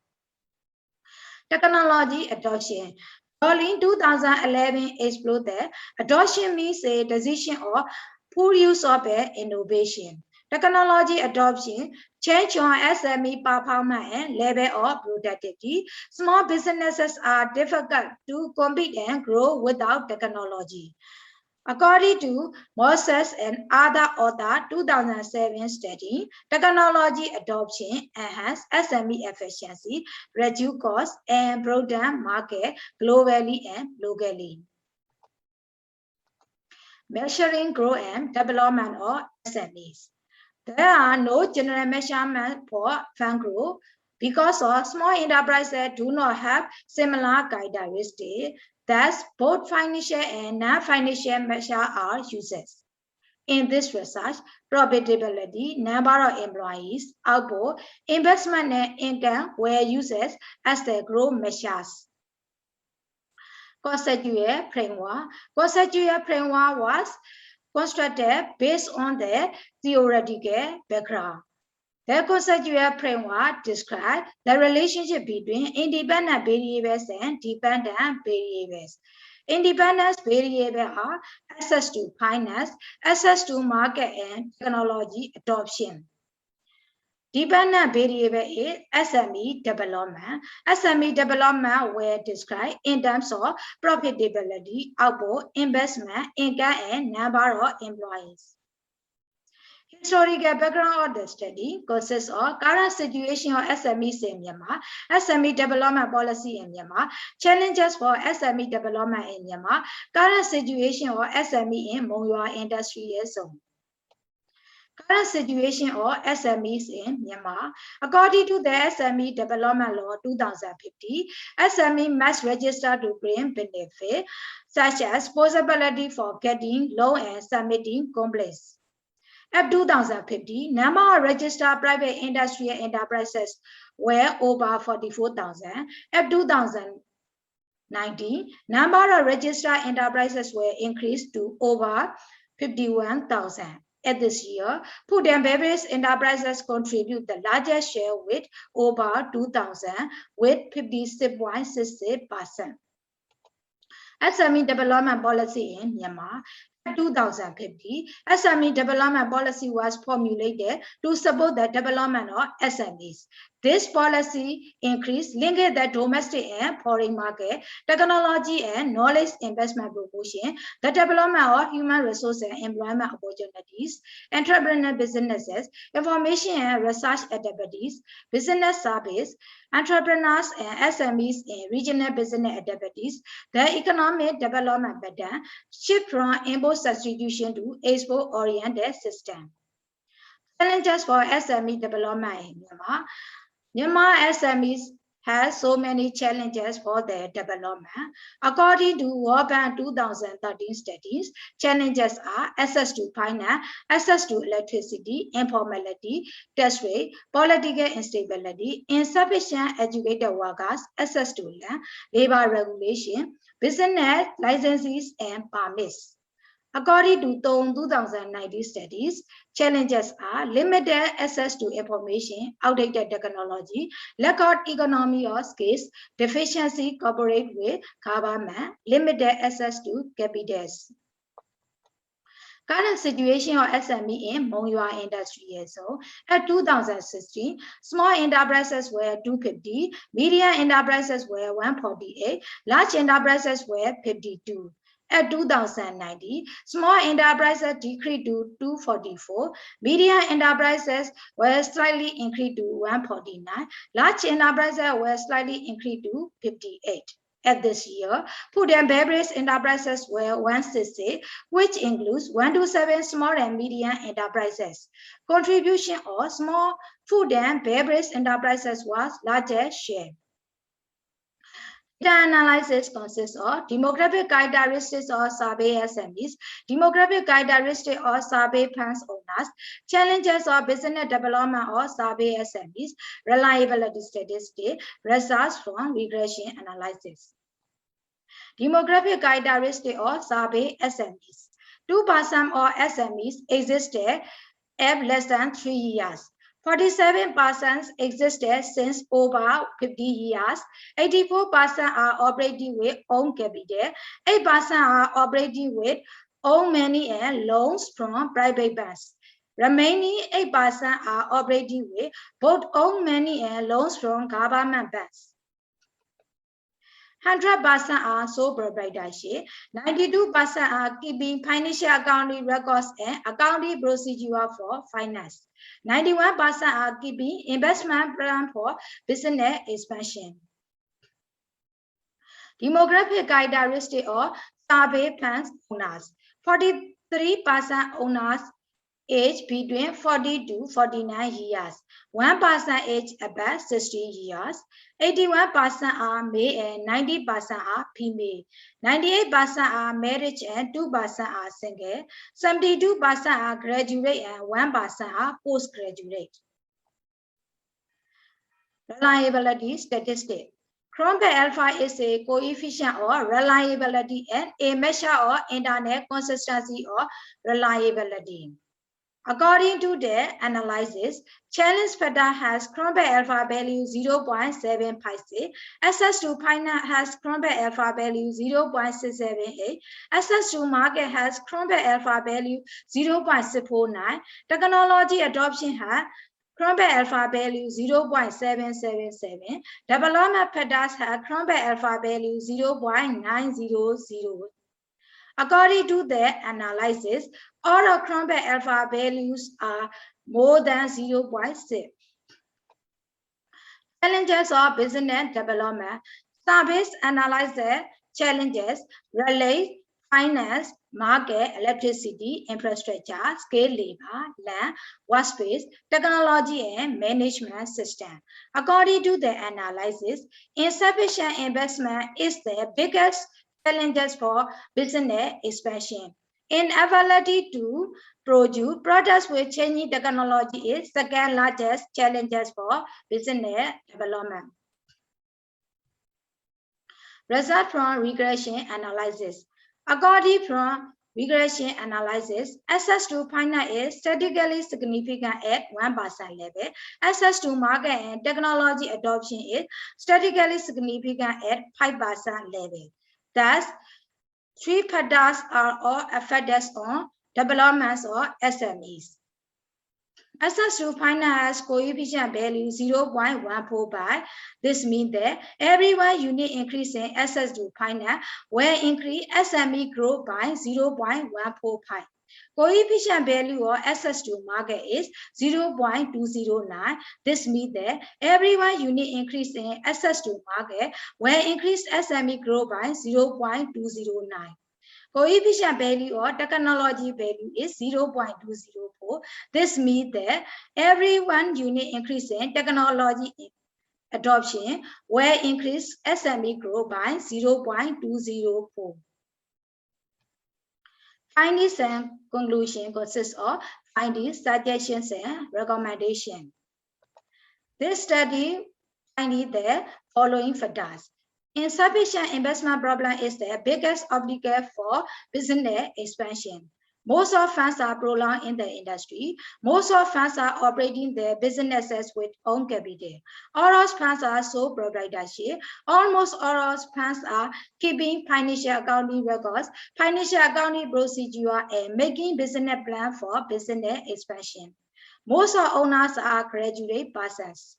Technology adoption. In 2011 exploded. Adoption means a decision of full use of innovation. Technology adoption change on SME performance and level of productivity. Small businesses are difficult to compete and grow without technology. According to Moses and other author 2007 study, technology adoption enhance SME efficiency, reduce costs, and broaden market globally and locally. Measuring growth and development of SMEs. There are no general measurements for fund growth because small enterprises do not have similar characteristics. Thus, both financial and non-financial measures are used. In this research, profitability, number of employees, output, investment, and income were used as the growth measures. Conceptual framework. Conceptual framework was constructed based on the theoretical background. The conceptual framework describes the relationship between independent variables and dependent variables. Independent variables are access to finance, access to market, and technology adoption. Dependent variable is SME development. SME development were described in terms of profitability, output, investment, income, and number of employees. Historical background of the study consists of current situation of SMEs in Myanmar, SME development policy in Myanmar, challenges for SME development in Myanmar, current situation of SME in Monywa industrial zone. Current situation of SMEs in Myanmar. According to the SME Development Law 2050, SME must register to bring benefit, such as possibility for getting loan and submitting complaints. At 2050, number of registered private industrial enterprises were over 44,000. At 2019, number of registered enterprises were increased to over 51,000. At this year, food and beverage enterprises contribute the largest share with over 2,000 with 56.60%. SME development policy in Myanmar. 2050, SME development policy was formulated to support the development of SMEs. This policy increased linkage the domestic and foreign market, technology and knowledge investment proportion, the development of human resource and employment opportunities, entrepreneurial businesses, information and research activities, business service, entrepreneurs and SMEs in regional business activities, the economic development pattern shift from import substitution to export-oriented system. Challenges for SME development in Myanmar. Myanmar SMEs has so many challenges for their development. According to World Bank 2013 studies, challenges are access to finance, access to electricity, informality, tax rate, political instability, insufficient educated workers, access to land, labor regulation, business licenses, and permits. According to Daw 2019 studies, challenges are limited access to information, outdated technology, lack of economy of scale, deficiency cooperate with government, limited access to capitals. Current situation of SME in Monywa industry zone. At 2016, small enterprises were 250, medium enterprises were 148, large enterprises were 52. At 2019, small enterprises decreased to 244, medium enterprises were slightly increased to 149, large enterprises were slightly increased to 58. At this year, food and beverage enterprises were 160, which includes 127 small and medium enterprises. Contribution of small food and beverage enterprises was largest share. Data analysis consists of demographic characteristics of survey SMEs, demographic characteristics of survey funds owners, challenges of business development of survey SMEs, reliability statistics, results from regression analysis. Demographic characteristics of survey SMEs. 2% of SMEs existed at less than 3 years. 47% existed since over 50 years. 84% are operating with own capital. 8% are operating with own money and loans from private banks. Remaining 8% are operating with both own money and loans from government banks. 100% are sole proprietorship, 92% are keeping financial accounting records and accounting procedure for finance. 91% are keeping investment plan for business expansion. Demographic characteristic of survey plans owners. 43% owners age between 40 to 49 years. 1% age above 60 years. 81% are male and 90% are female. 98% are married and 2% are single. 72% are graduate and 1% are postgraduate. Reliability statistic. Chromosome alpha is a coefficient of reliability and a measure of internal consistency or reliability. According to the analysis, challenge factor has chromosome alpha value 0.756, access to finance has chromosome alpha value 0.678, access to market has chromosome alpha value 0.649, technology adoption has chromosome alpha value 0.777, development factors have chromosome alpha value 0.900. According to the analysis, all of chromosome alpha values are more than 0.6. Challenges of business development. Service analysis challenges relate finance, market, electricity, infrastructure, skilled labor, land, workspace, technology, and management system. According to the analysis, insufficient investment is the biggest challenges for business expansion. Inability to produce products with changing technology is the second largest challenges for business development. Result from regression analysis. According from regression analysis, access to finance is statistically significant at 1% level. Access to market and technology adoption is statistically significant at 5% level. Thus, three factors are all effects on developments of SMEs. Access to finance coefficient value 0.145. This means that every 1 unit increase in access to finance will increase SME growth by 0.145. Coefficient value of access to market is 0.209. This means that every 1 unit increase in access to market will increase SME growth by 0.209. Coefficient value or technology value is 0.204. This means that every 1 unit increase in technology adoption will increase SME growth by 0.204. Findings and conclusion consists of findings, suggestions, and recommendations. This study finding the following factors. Insufficient investment problem is the biggest obstacle for business expansion. Most of funds are prolonged in the industry. Most of funds are operating their businesses with own capital. All of funds are sole proprietorship. Almost all of funds are keeping financial accounting records, financial accounting procedure, and making business plan for business expansion. Most of owners are graduate persons.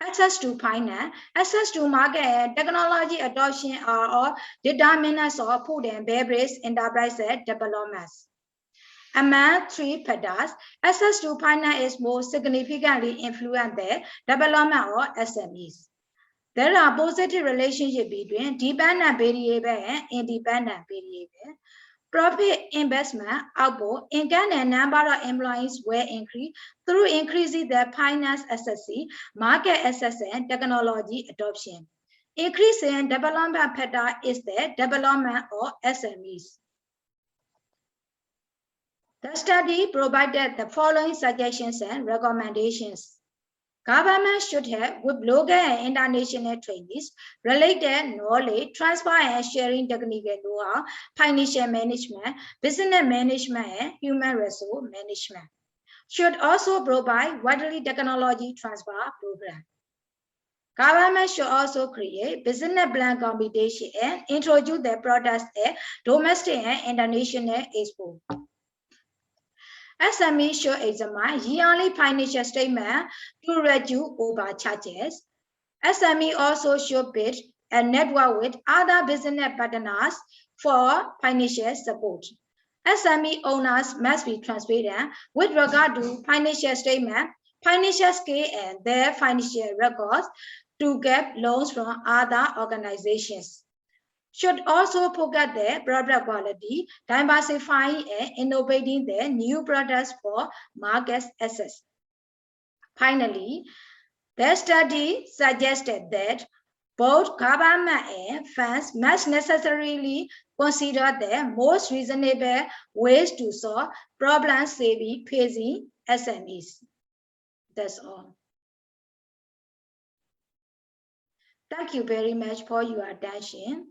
Access to finance, access to market, and technology adoption are all determinants of food and beverage enterprise developments. Among three factors, access to finance is most significantly influenced the development of SMEs. There are positive relationships between dependent variable and independent variable. Profit investment output, income and number of employees will increase through increasing the finance access, market access, and technology adoption. Increase in development factor is the development of SMEs. The study provided the following suggestions and recommendations. Government should have with local and international trainees related knowledge, transfer and sharing technical know-how, financial management, business management, and human resource management. Should also provide widely technology transfer program. Government should also create business plan competition and introduce the products at domestic and international expo. SME should examine yearly financial statement to reduce overcharges. SME also should build a network with other business partners for financial support. SME owners must be transparent with regard to financial statement, financial scale, and their financial records to get loans from other organizations. Should also focus their product quality, diversifying and innovating their new products for market access. Finally, the study suggested that both government and funds must necessarily consider the most reasonable ways to solve problems facing SMEs. That's all. Thank you very much for your attention.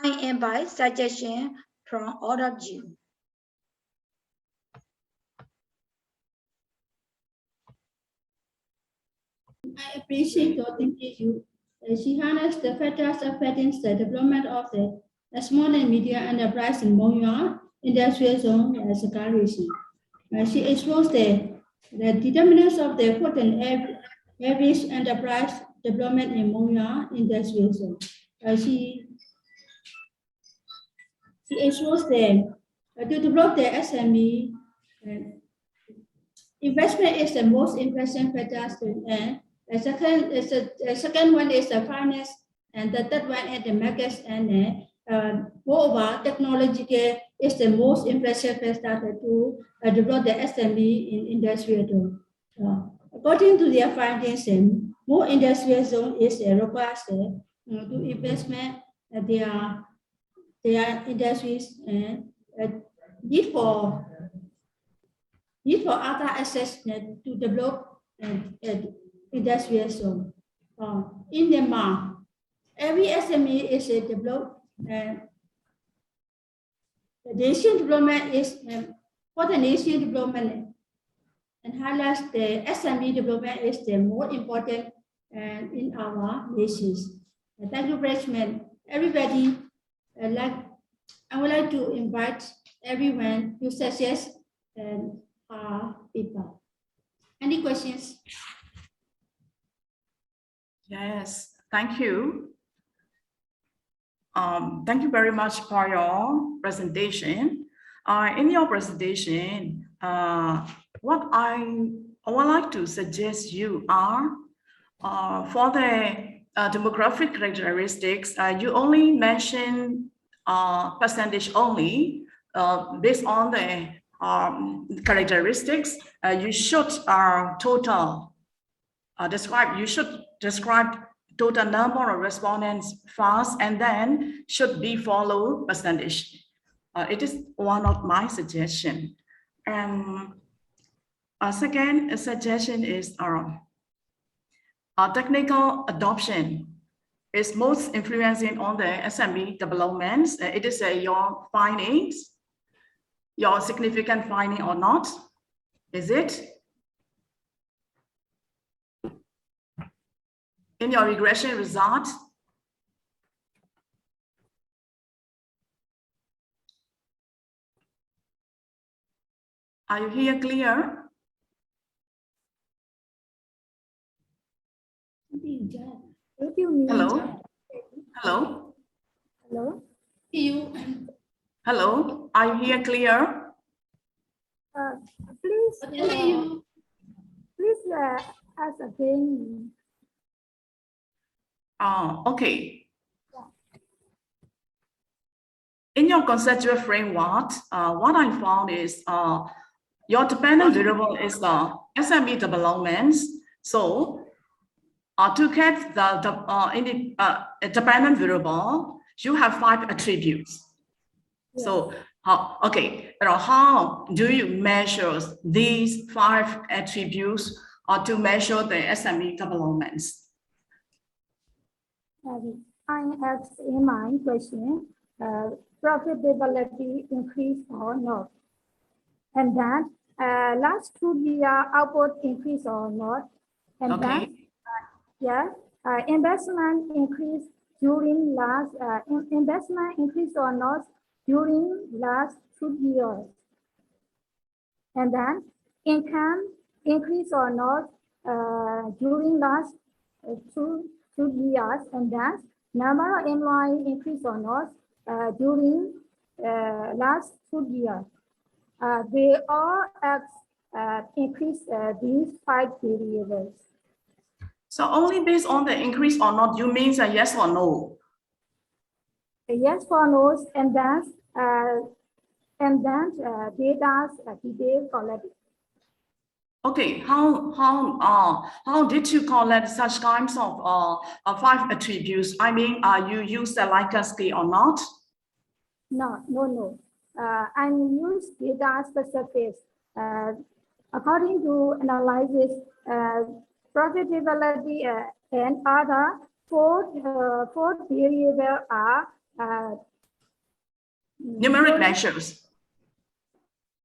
I invite suggestions from all of you. I appreciate your thinking. She harnessed the factors affecting the development of the small and medium enterprise in Monywa industrial zone as a region. She exposed the determinants of the important average enterprise development in Monywa industrial zone. She exposed to develop the SME. Investment is the most important factor, and the second one is the finance, and the third one is the markets, and moreover, technology is the most important factor to develop the SME in industrial zone. According to their findings, more industrial zone is required to investment their industries and need for other assets to develop industrial zone. In Myanmar, every SME is developed. The nation development is for the nation development, and highlights the SME development is the more important in our nations. Thank you very much, everybody. I would like to invite everyone to suggest people. Any questions? Yes, thank you. Thank you very much for your presentation. In your presentation, what I would like to suggest you are for the demographic characteristics, you only mention percentage only based on the characteristics. You should describe total number of respondents first, and then should be followed percentage. It is one of my suggestions. And a second suggestion is technical adoption is most influencing on the SME developments. It is your findings, your significant finding or not? Is it? In your regression result? Are you here clear? Hello? Hello? Hello? Hello? Are you here clear? Please ask again. Okay. In your conceptual framework, what I found is your dependent variable is the SME developments. So to get the dependent variable, you have 5 attributes. Yeah. So how do you measure these 5 attributes to measure the SME developments? I asked in my question, profitability increase or not, and then last 2 year output increase or not, and then investment increase during last investment increase or not during last 2 years, and then income increase or not during last 2 years, and then number of employees increase or not during last 2 years. They all increase these 5 variables. So only based on the increase or not, you mean a yes or no? Yes or no, and then data detail collected. Okay, how did you collect such kinds of 5 attributes? I mean, you use the Likert scale or not? No. I use data specifics. According to analysis, profitability and other 4 variables are numeric measures.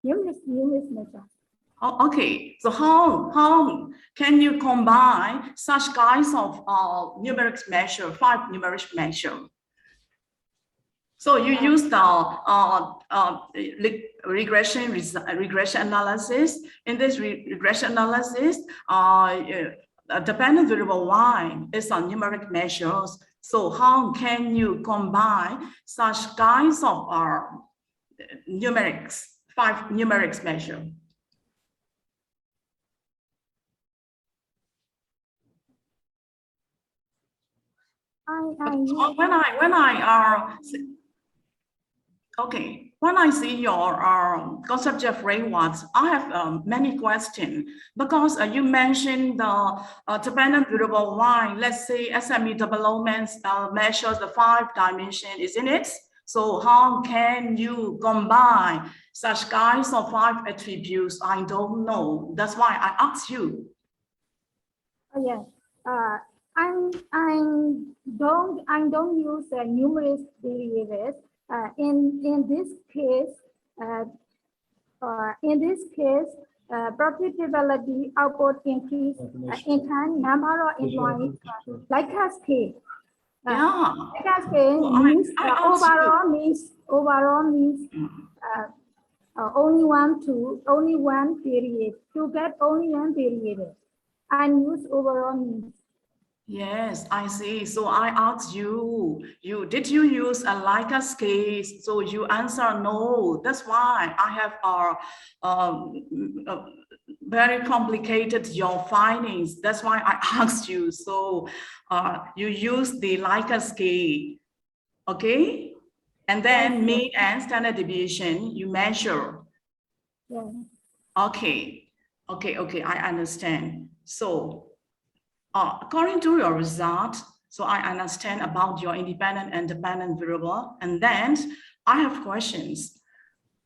Numeric measures. Oh, okay, so how can you combine such kinds of numeric measure, 5 numeric measure? So you use the regression analysis. In this regression analysis, dependent variable Y is on numeric measures. So how can you combine such kinds of numerics, 5 numerics measure? When I see your conceptual frameworks, I have many questions because you mentioned the dependent variable Y. Let's say SME developments measures the 5 dimensions, isn't it? So how can you combine such kinds of 5 attributes? I don't know. That's why I asked you. Oh, yes. I don't use numerous variables. In this case, profitability output increase in time number of employees Likert scale. Likert scale means overall means only one period. To get only one period, and use overall means. Yes, I see. So I asked you, did you use a Likert scale? So you answer no. That's why I have very complicated your findings. That's why I asked you. So you use the Likert scale, okay? And then mean and standard deviation you measure. Yeah. Okay. I understand. So. According to your result, so I understand about your independent and dependent variable, and then I have questions.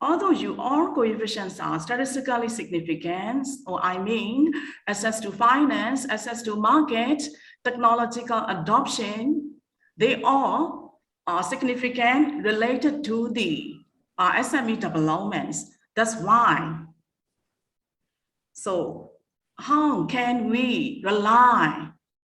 Although all coefficients are statistically significant, or I mean access to finance, access to market, technological adoption, they all are significant related to the SME developments. That's why. So how can we rely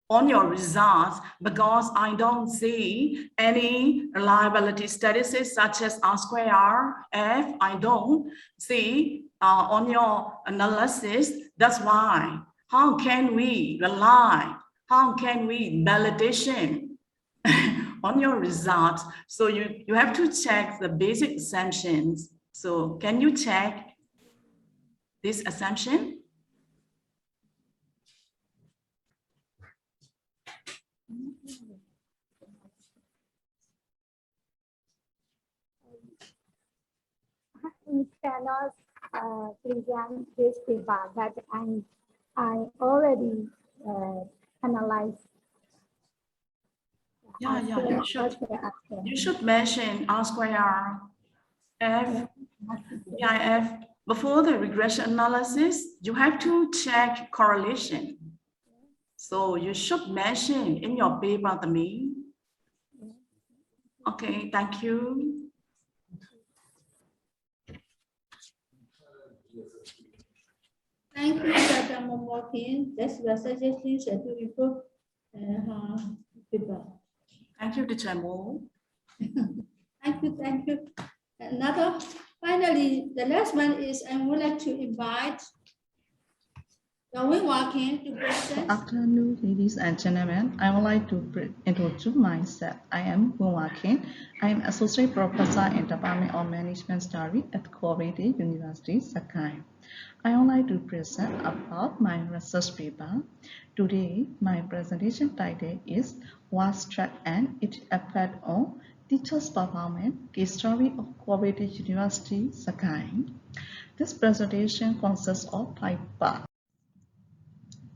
on your results? Because I don't see any reliability statistics such as R-square, F. I don't see on your analysis. That's why. How can we rely? How can we validation on your results? So you have to check the basic assumptions. So can you check this assumption? We cannot present this paper, but I already analyzed. Yeah, after. you should mention R square F, EIF. Before the regression analysis, you have to check correlation. So you should mention in your paper the mean. Okay, thank you. Thank you, Dr. Momokin. That's the suggestions to improve her paper. Thank you, Teacher Mo. Thank you. Another, finally, the last one is I would like to invite Daw Nway Oo to present. Good afternoon, ladies and gentlemen. I would like to introduce myself. I am Khin. I am Associate Professor in Department of Management Studies at Co-operative University, Sagaing. I would like to present about my research paper. Today, my presentation title is Work Stress and its Effect on Teachers' Performance, Case Story of Co-operative University, Sagaing. This presentation consists of 5 parts.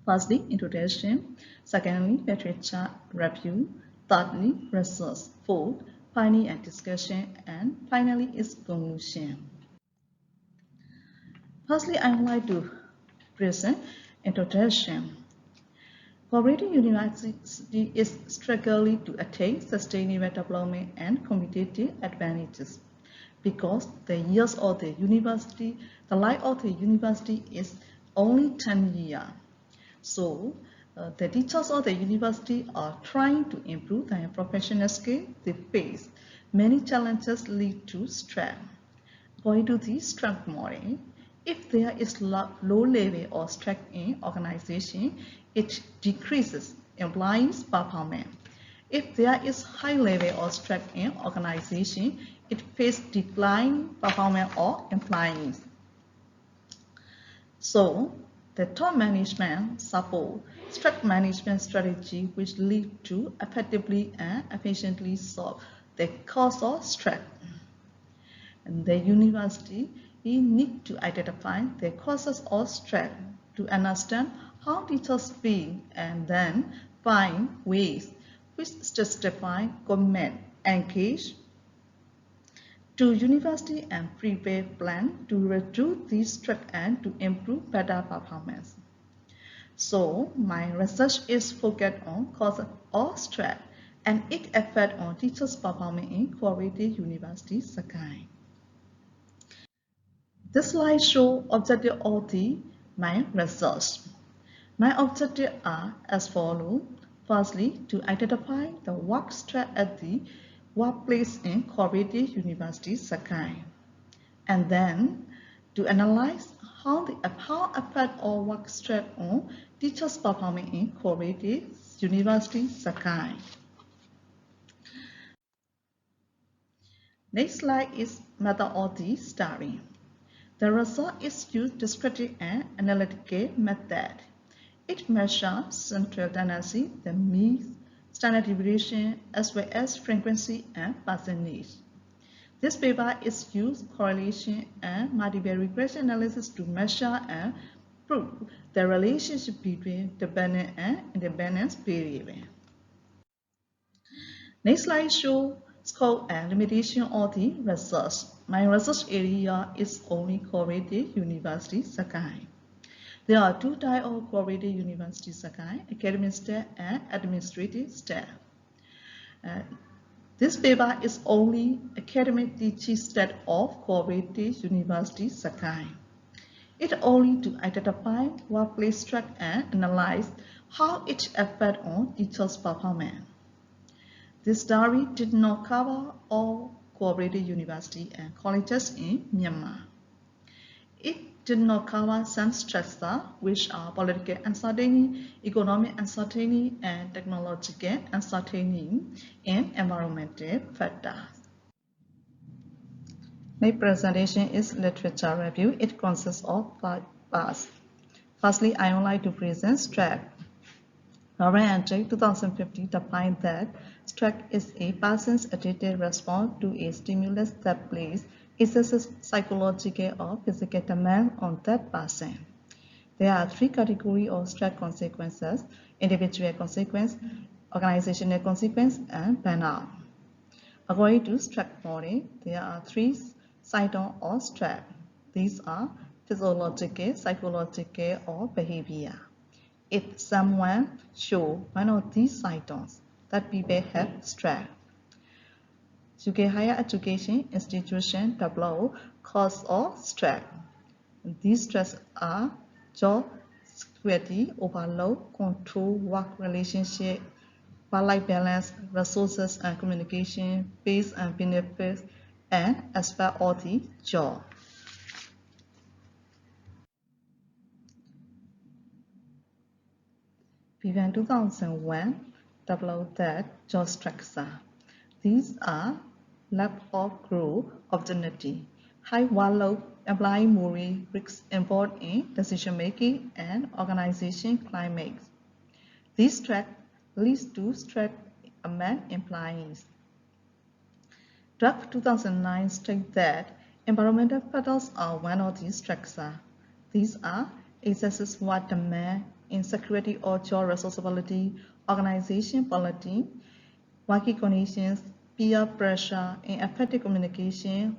Firstly, introduction. Secondly, literature review. Thirdly, research. Fourth, finding and discussion. And finally, its conclusion. Firstly, I would like to present introduction. Co-operative university is struggling to attain sustainable development and competitive advantages because the years of the university, the life of the university is only 10 years. So, the teachers of the university are trying to improve their professional skill. They face many challenges lead to stress. Going to the strength model, if there is low level of stress in organization, it decreases employees' performance. If there is high level of stress in organization, it faces decline performance of employees. So, the top management support stress management strategy which lead to effectively and efficiently solve the cause of stress. And the university need to identify the causes of stress to understand how teachers feel and then find ways which justify, commit, engage to university and prepare plan to reduce these stress and to improve better performance. So my research is focused on causes of stress and its effect on teachers' performance in Co-operative University, Sagaing. This slide shows objective of my research. My objectives are as follows. Firstly, to identify the work stress at the workplace in Co-operative University, Sagaing. And then to analyze how effect of work stress on teachers' performance in Co-operative University, Sagaing. Next slide is method of the study. The result is used descriptive and analytical method. It measures central tendency, the mean, standard deviation, as well as frequency and percentage. This paper is used correlation and multiple regression analysis to measure and prove the relationship between dependent and independent variable. Next slide shows scope and limitation of the research. My research area is only Co-operative University, Sagaing. There are 2 types of Co-operative University, Sagaing, academic staff and administrative staff. This paper is only academic teaching staff of Co-operative University, Sagaing. It only to identify workplace stress and analyze how it affects on teachers' performance. This study did not cover all Co-operative university and colleges in Myanmar. It did not cover some stressors, which are political uncertainty, economic uncertainty, and technological uncertainty, and environmental factors. My presentation is literature review. It consists of 5 parts. Firstly, I would like to present stress. Lauren and Jake 2050 defined that stress is a person's adaptive response to a stimulus that places excessive psychological or physical demand on that person. There are three categories of stress consequences: individual consequence, organizational consequence, and burnout. According to stress model, there are three symptoms of stress. These are physiological, psychological, or behavior. If someone shows one of these symptoms, that people have stress. UK higher education institution develop cause of stress. These stress are job security, overload, control, work relationship, work-life balance, resources and communication, pays and benefits, and aspect of the job. Bevan 2001 developed that job structure. These are lack of growth opportunity, high workload, employee moral risks involved in decision making and organization climate. This stress leads to stress among employees. Draft 2009 states that environmental factors are one of these stressors. These are excessive work demand, insecurity or job responsibility, organization quality, working conditions, peer pressure, ineffective communication,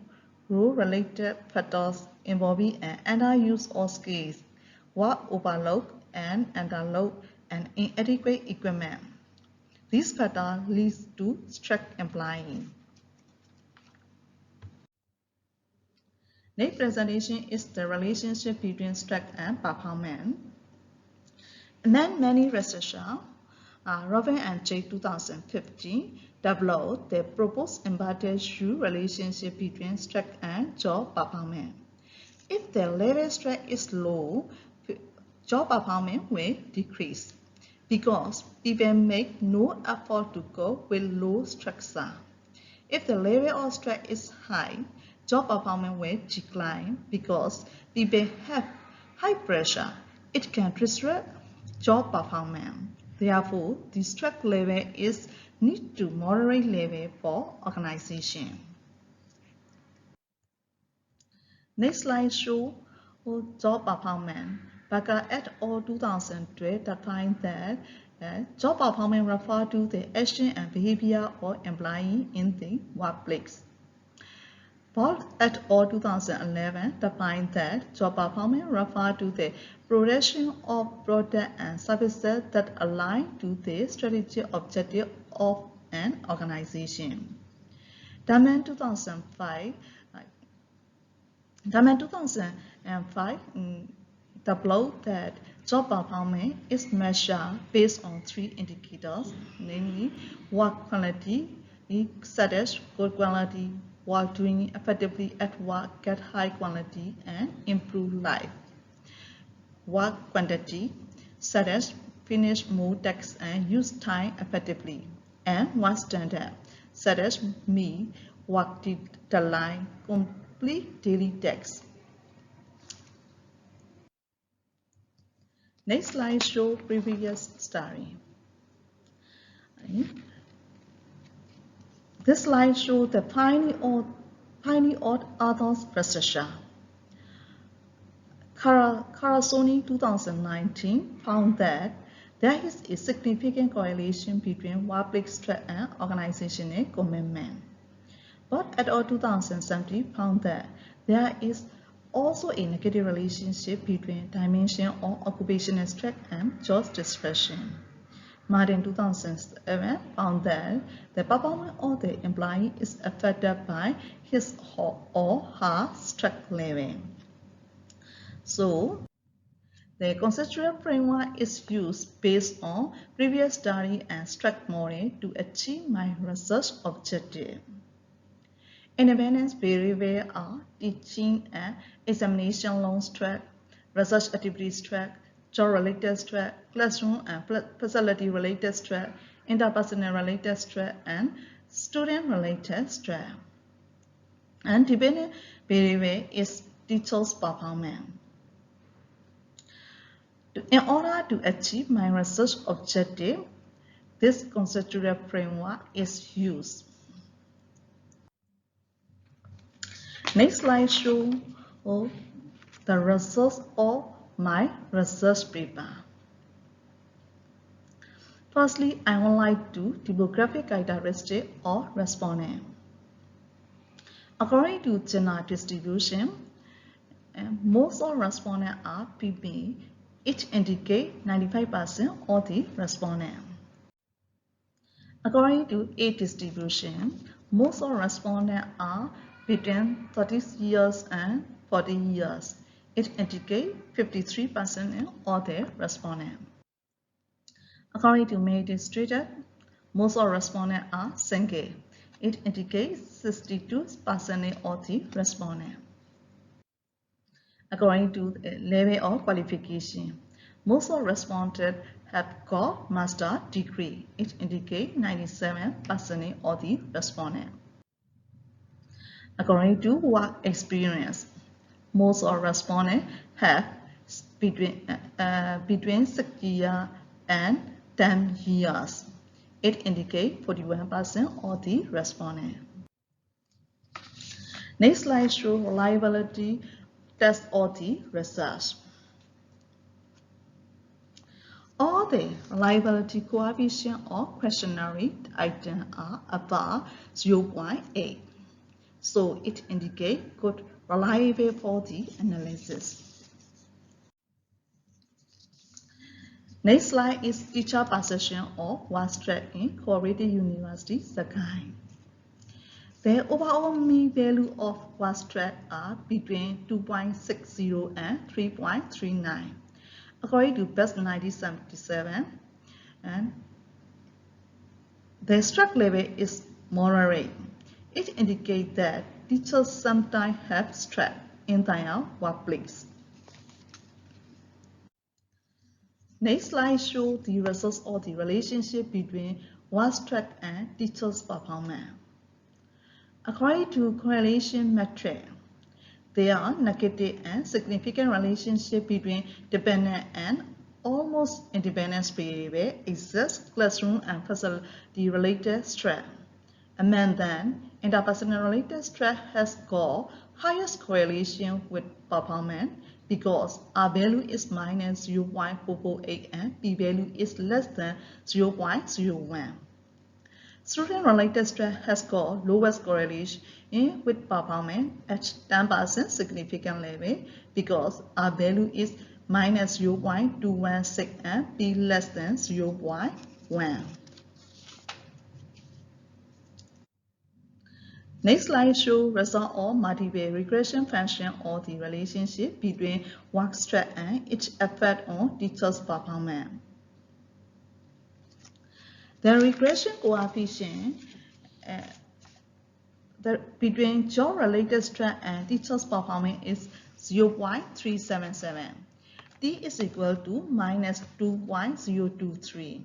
role-related factors involving an underuse of skills, work overload and underload, and inadequate equipment. These factors lead to stress employing. Next presentation is the relationship between stress and performance. Among many researchers, Robin and Jake 2015 developed the proposed embedded shoe relationship between stress and job performance. If the level stress is low, job performance will decrease because people make no effort to cope with low stressor. If the level of stress is high, job performance will decline because people have high pressure. It can disrupt job performance. Therefore, the stress level is need to moderate level for organization. Next slide shows job performance. Baker et al. 2012 defined that job performance refers to the action and behavior of employees in the workplace. Paul et al. 2011 defined that job performance refers to the production of products and services that align to the strategic objective of an organization. Diamond 2005 developed that job performance is measured based on three indicators, namely work quality, such good quality, work doing effectively at work, get high quality, and improve life. Work quantity, such as finish more tasks and use time effectively. And work standard, such as meet work deadline, complete daily tasks. Next slide shows previous study. This slide shows the Piney authors researcher. Carasoni 2019 found that there is a significant correlation between workplace stress and organizational commitment. But et al. 2017 found that there is also a negative relationship between dimension of occupational stress and job satisfaction. Martin 2007 found that the performance of the employee is affected by his or her stress level. So, the conceptual framework is used based on previous study and stress model to achieve my research objective. Independence variables are teaching and examination long stress, research activity stress, job-related stress, classroom and facility-related stress, interpersonal-related stress, and student-related stress. And dependent variable is teacher's performance. In order to achieve my research objective, this conceptual framework is used. Next slide shows the results of my research paper. Firstly, I would like to demographic characteristics of respondent. According to gender distribution, most of respondents are female. It indicates 95% of the respondents. According to age distribution, most of respondents are between 30 years and 40 years. It indicates 53% of the respondents. According to male distribution, most of respondents are single. It indicates 62% of the respondents. According to the level of qualification, most of respondents have got master degree. It indicates 97% of the respondents. According to work experience, most of respondents have between 6 years and 10 years. It indicates 41% of the respondents. Next slide shows reliability test of the research. All the reliability coefficient of questionnaire items are above 0.8. So it indicates good reliable for the analysis. Next slide is teacher perception of work stress in Co-operative University, Sagaing. The overall mean value of work stress are between 2.60 and 3.39. According to BEST 1977, and the stress level is moderate. It indicates that teachers sometimes have stress in their workplace. Next slide shows the results of the relationship between work stress and teachers' performance. According to correlation metric, there are negative and significant relationship between dependent and almost independent behavior exist classroom and facility-related stress. Among them, interpersonal-related stress has got highest correlation with performance because R value is minus 0.448 and P value is less than 0.01. Student-related stress has got lowest correlation with performance at 10% significant level because R value is minus 0.216 and P less than 0.1. Next slide shows result of multiple regression function of the relationship between work stress and its effect on teachers' performance. The regression coefficient between job-related stress and teachers' performance is 0.377. T is equal to minus 2.023.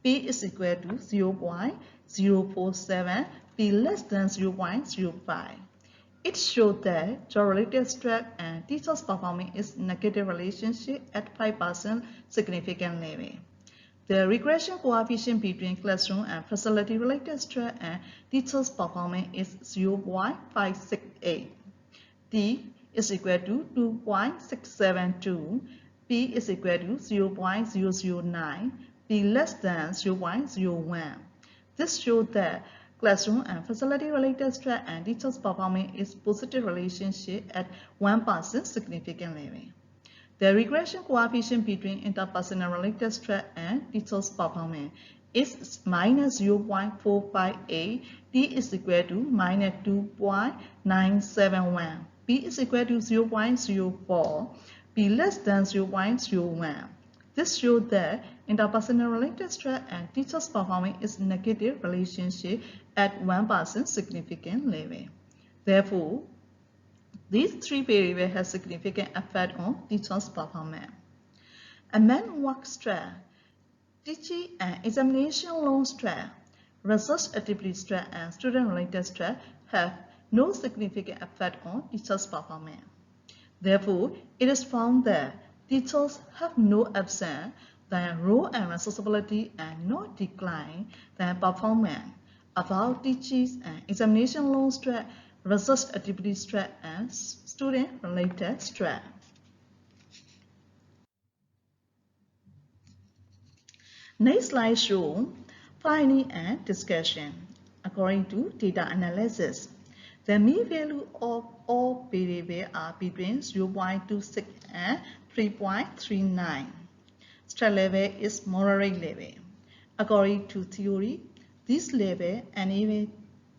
P is equal to 0.047. P less than 0.05. It shows that job-related stress and teachers' performance is negative relationship at 5% significant level. The regression coefficient between classroom and facility-related stress and teachers' performance is 0.568. T is equal to 2.672. P is equal to 0.009. P less than 0.01. This shows that classroom and facility-related stress and teachers' performance is positive relationship at 1% significant level. The regression coefficient between interpersonal related stress and teachers' performance is minus 0.458. T is equal to minus 2.971. P is equal to 0.04. P less than 0.01. This shows that interpersonal related stress and teachers' performance is negative relationship at 1% significant level. Therefore, these three variables have significant effect on teachers' performance. Among work stress, teaching and examination load stress, research activity stress, and student-related stress have no significant effect on teachers' performance. Therefore, it is found that teachers have no absent their role and responsibility and no decline their performance about teachings and examination loan stress, research activity stress, and student-related stress. Next slide shows finding and discussion. According to data analysis, the mean value of all variables are between 0.26 and 3.39. Stress level is moderate level. According to theory, this level enable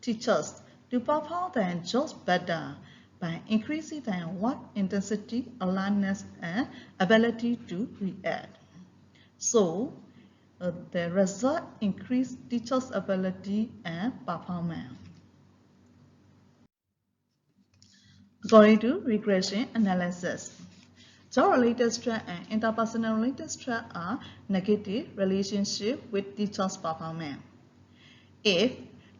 teachers to perform their jobs better by increasing their work intensity, alertness, and ability to react. So, the result increase teachers' ability and performance. According to regression analysis, job-related stress and interpersonal related stress are negative relationships with teachers' performance. If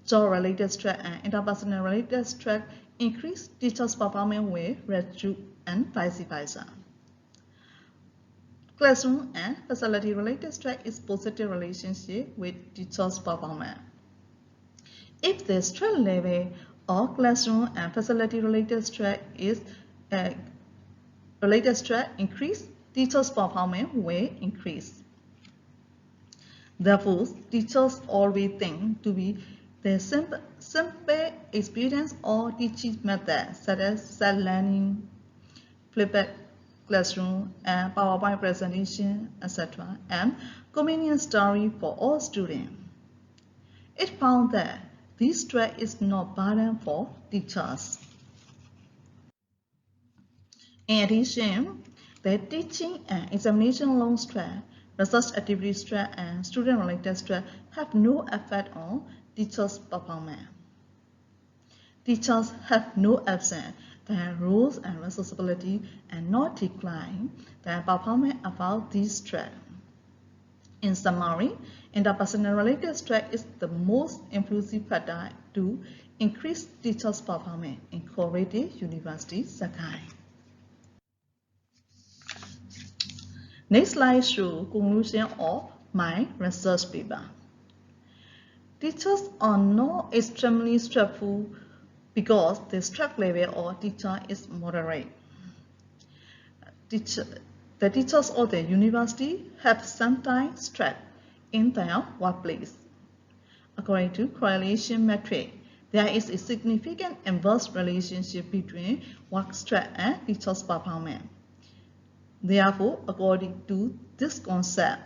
job-related stress and interpersonal related stress increase teachers' performance will reduce and vice versa. Classroom and facility-related stress is positive relationship with teachers' performance. If the stress level or classroom and facility-related stress is increase, teachers' performance will increase. Therefore, teachers always think to be the simple experience or teaching methods such as self-learning, flipped classroom, and PowerPoint presentation, etc., and convenient story for all students. It found that this stress is not burden for teachers. In addition, the teaching and examination loan stress, research activity stress, and student-related stress have no effect on teachers' performance. Teachers have no absent their roles and responsibility and not decline their performance about these stress. In summary, interpersonal related stress is the most influential factor to increase teachers' performance in Co-operative University, Sagaing. Next slide shows conclusion of my research paper. Teachers are not extremely stressful because the stress level of teacher is moderate. The teachers of the university have sometimes stress in their workplace. According to correlation metric, there is a significant inverse relationship between work stress and teachers' performance. Therefore, according to this concept,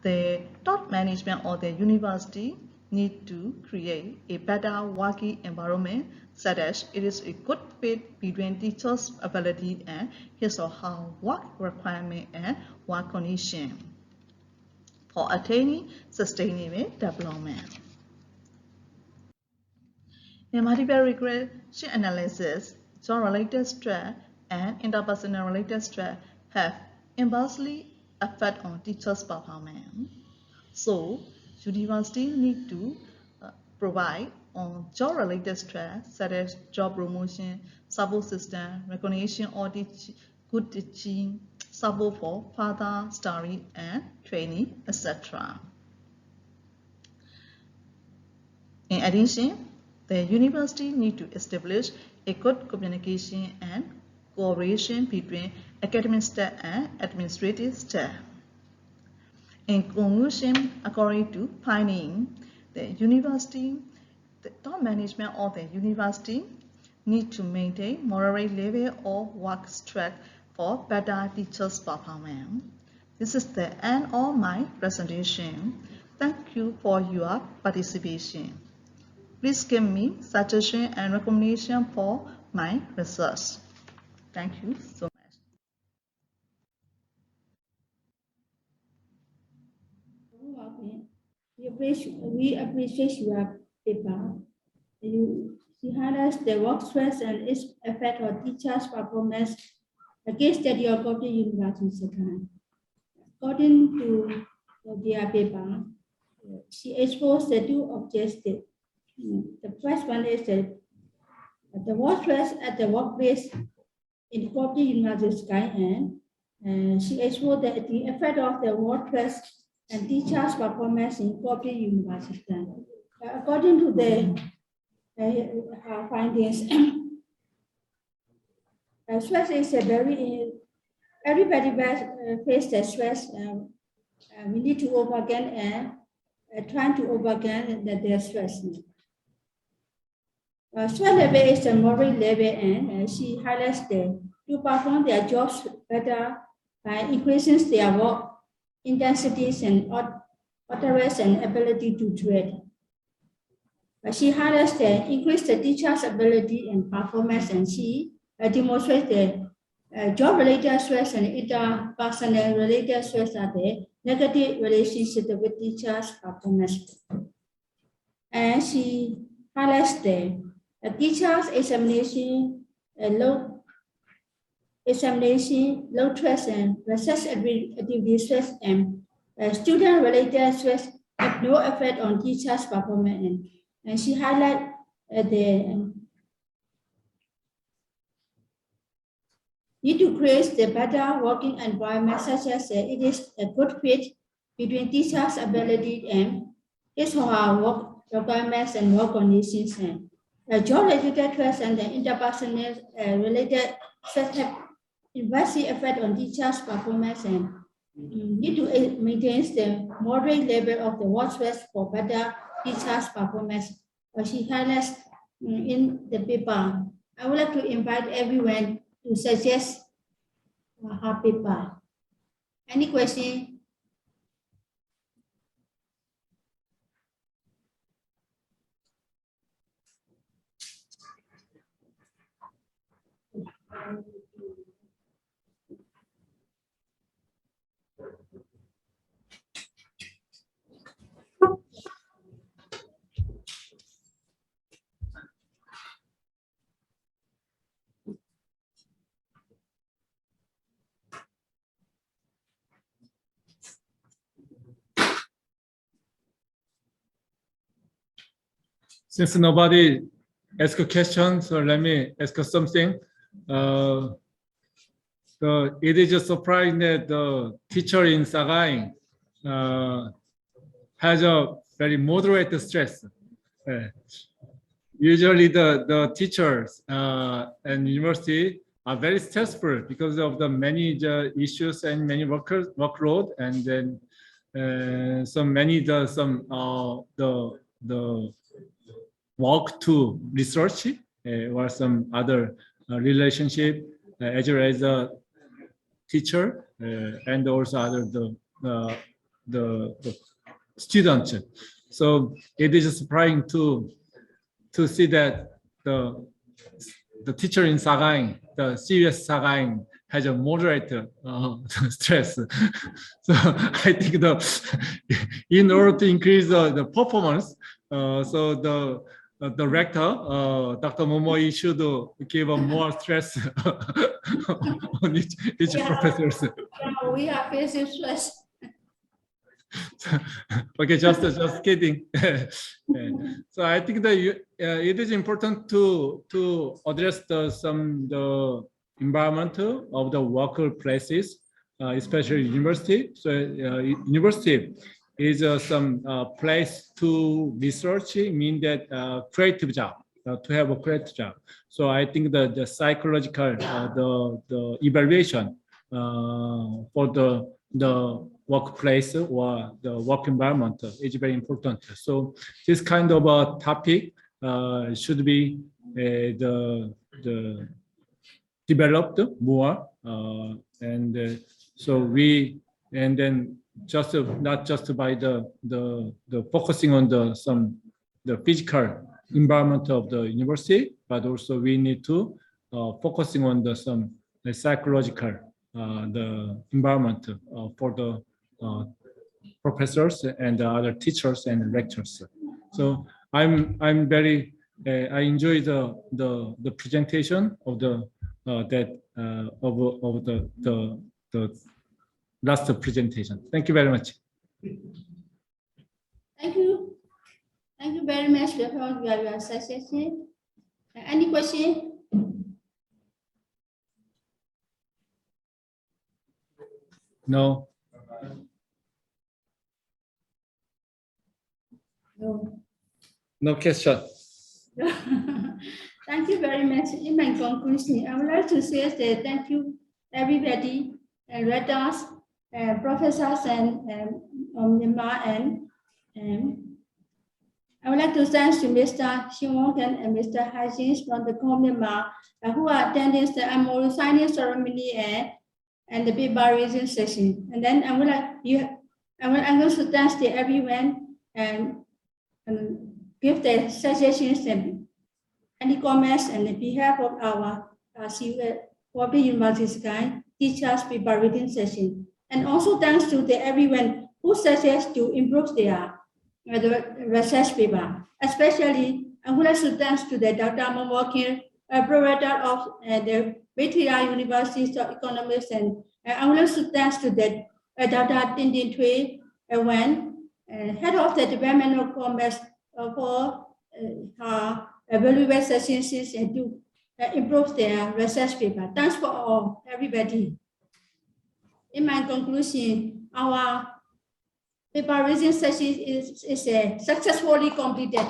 the top management of the university need to create a better working environment such that it is a good fit between teachers' ability and his or her work requirement and work condition for attaining sustainable development. In multiple regression analysis, job-related stress and interpersonal related stress have inversely effect on teachers' performance. So, university need to provide on job-related stress such as job promotion, support system, recognition of good teaching, support for further study and training, etc. In addition, the university need to establish a good communication and cooperation between academic staff and administrative staff. In conclusion, according to finding, the top management of the university need to maintain moderate level of work stress for better teachers' performance. This is the end of my presentation. Thank you for your participation. Please give me suggestion and recommendation for my research. Thank you so much. We appreciate your paper. You highlights the work stress and its effect on teachers' performance. The case study of Co-operative University Sagaing. According to their paper, she exposed the two objectives. The first one is the work stress at the workplace in Co-operative University Sagaing, and She explored the effect of the WordPress and teachers' performance in cooperative university. According to her findings, stress is a everybody face the stress. We need to overcome and trying to overcome their stress. Stress level is the moral level, and she highlights to perform their jobs better by increasing their work intensities and authorities and ability to trade. She highlights increase the teacher's ability and performance, and she demonstrates the job-related stress and interpersonal related stress are the negative relationship with teachers' performance. And she highlights the teachers' examination, low stress and research activity stress and student-related stress have no effect on teachers' performance. And she highlights the need to create the better working environment, such as it is a good fit between teachers' ability and his or her work requirements and work conditions. And job-related stress and the interpersonal related stress have inversely effect on teachers' performance and need to maintain the moderate level of the work stress for better teachers' performance. She highlights in the paper. I would like to invite everyone to suggest her paper. Any question? Since nobody asked a question, so let me ask something. It is surprising that the teacher in Sagaing has a very moderate stress. Usually the teachers and university are very stressful because of the many issues and many workload, and then so many the work to research or some other relationship as well as a teacher and also other the students. So it is surprising to see that the teacher in Sagaing, the serious Sagaing, has a moderate stress. So I think in order to increase the performance, so the rector, Dr. Momoi, should give more stress on each professors. We are facing stress. Okay, just kidding. So I think that it is important to address the environment of the workplaces, especially university. So university is some place to research, mean that creative job, to have a creative job. So I think that the psychological, the evaluation for the workplace or the work environment is very important. So this kind of a topic should be developed more, and so then just not just by the focusing on the physical environment of the university, but also we need to focusing on the psychological the environment for the professors and the other teachers and lecturers. So I'm very I enjoy the presentation of the last presentation. Thank you very much. Thank you. Thank you very much for your suggestion. Any question? No. No. No question. Thank you very much. In my conclusion, I would like to say that thank you everybody, readers, professors, and Myanmar, and I would like to thank to Mr. Shimongkan and Mr. Hajins from the Myanmar who are attending the Amoro signing ceremony and the paper reading session. And then I'm going to thank everyone and give the suggestions and any comments on behalf of our Kobe University Sagaing teachers paper reading session. And also thanks to everyone who suggests to improve their the research paper. Especially, I would like to thank to the Dr. Momokin, proprietor of the Victoria University of Economics, and I would like to thank to the Dr. Int'l head of the Department of Commerce for her valuable suggestions and to improve their research paper. Thanks for all, everybody. In my conclusion, our paper reading session is successfully completed.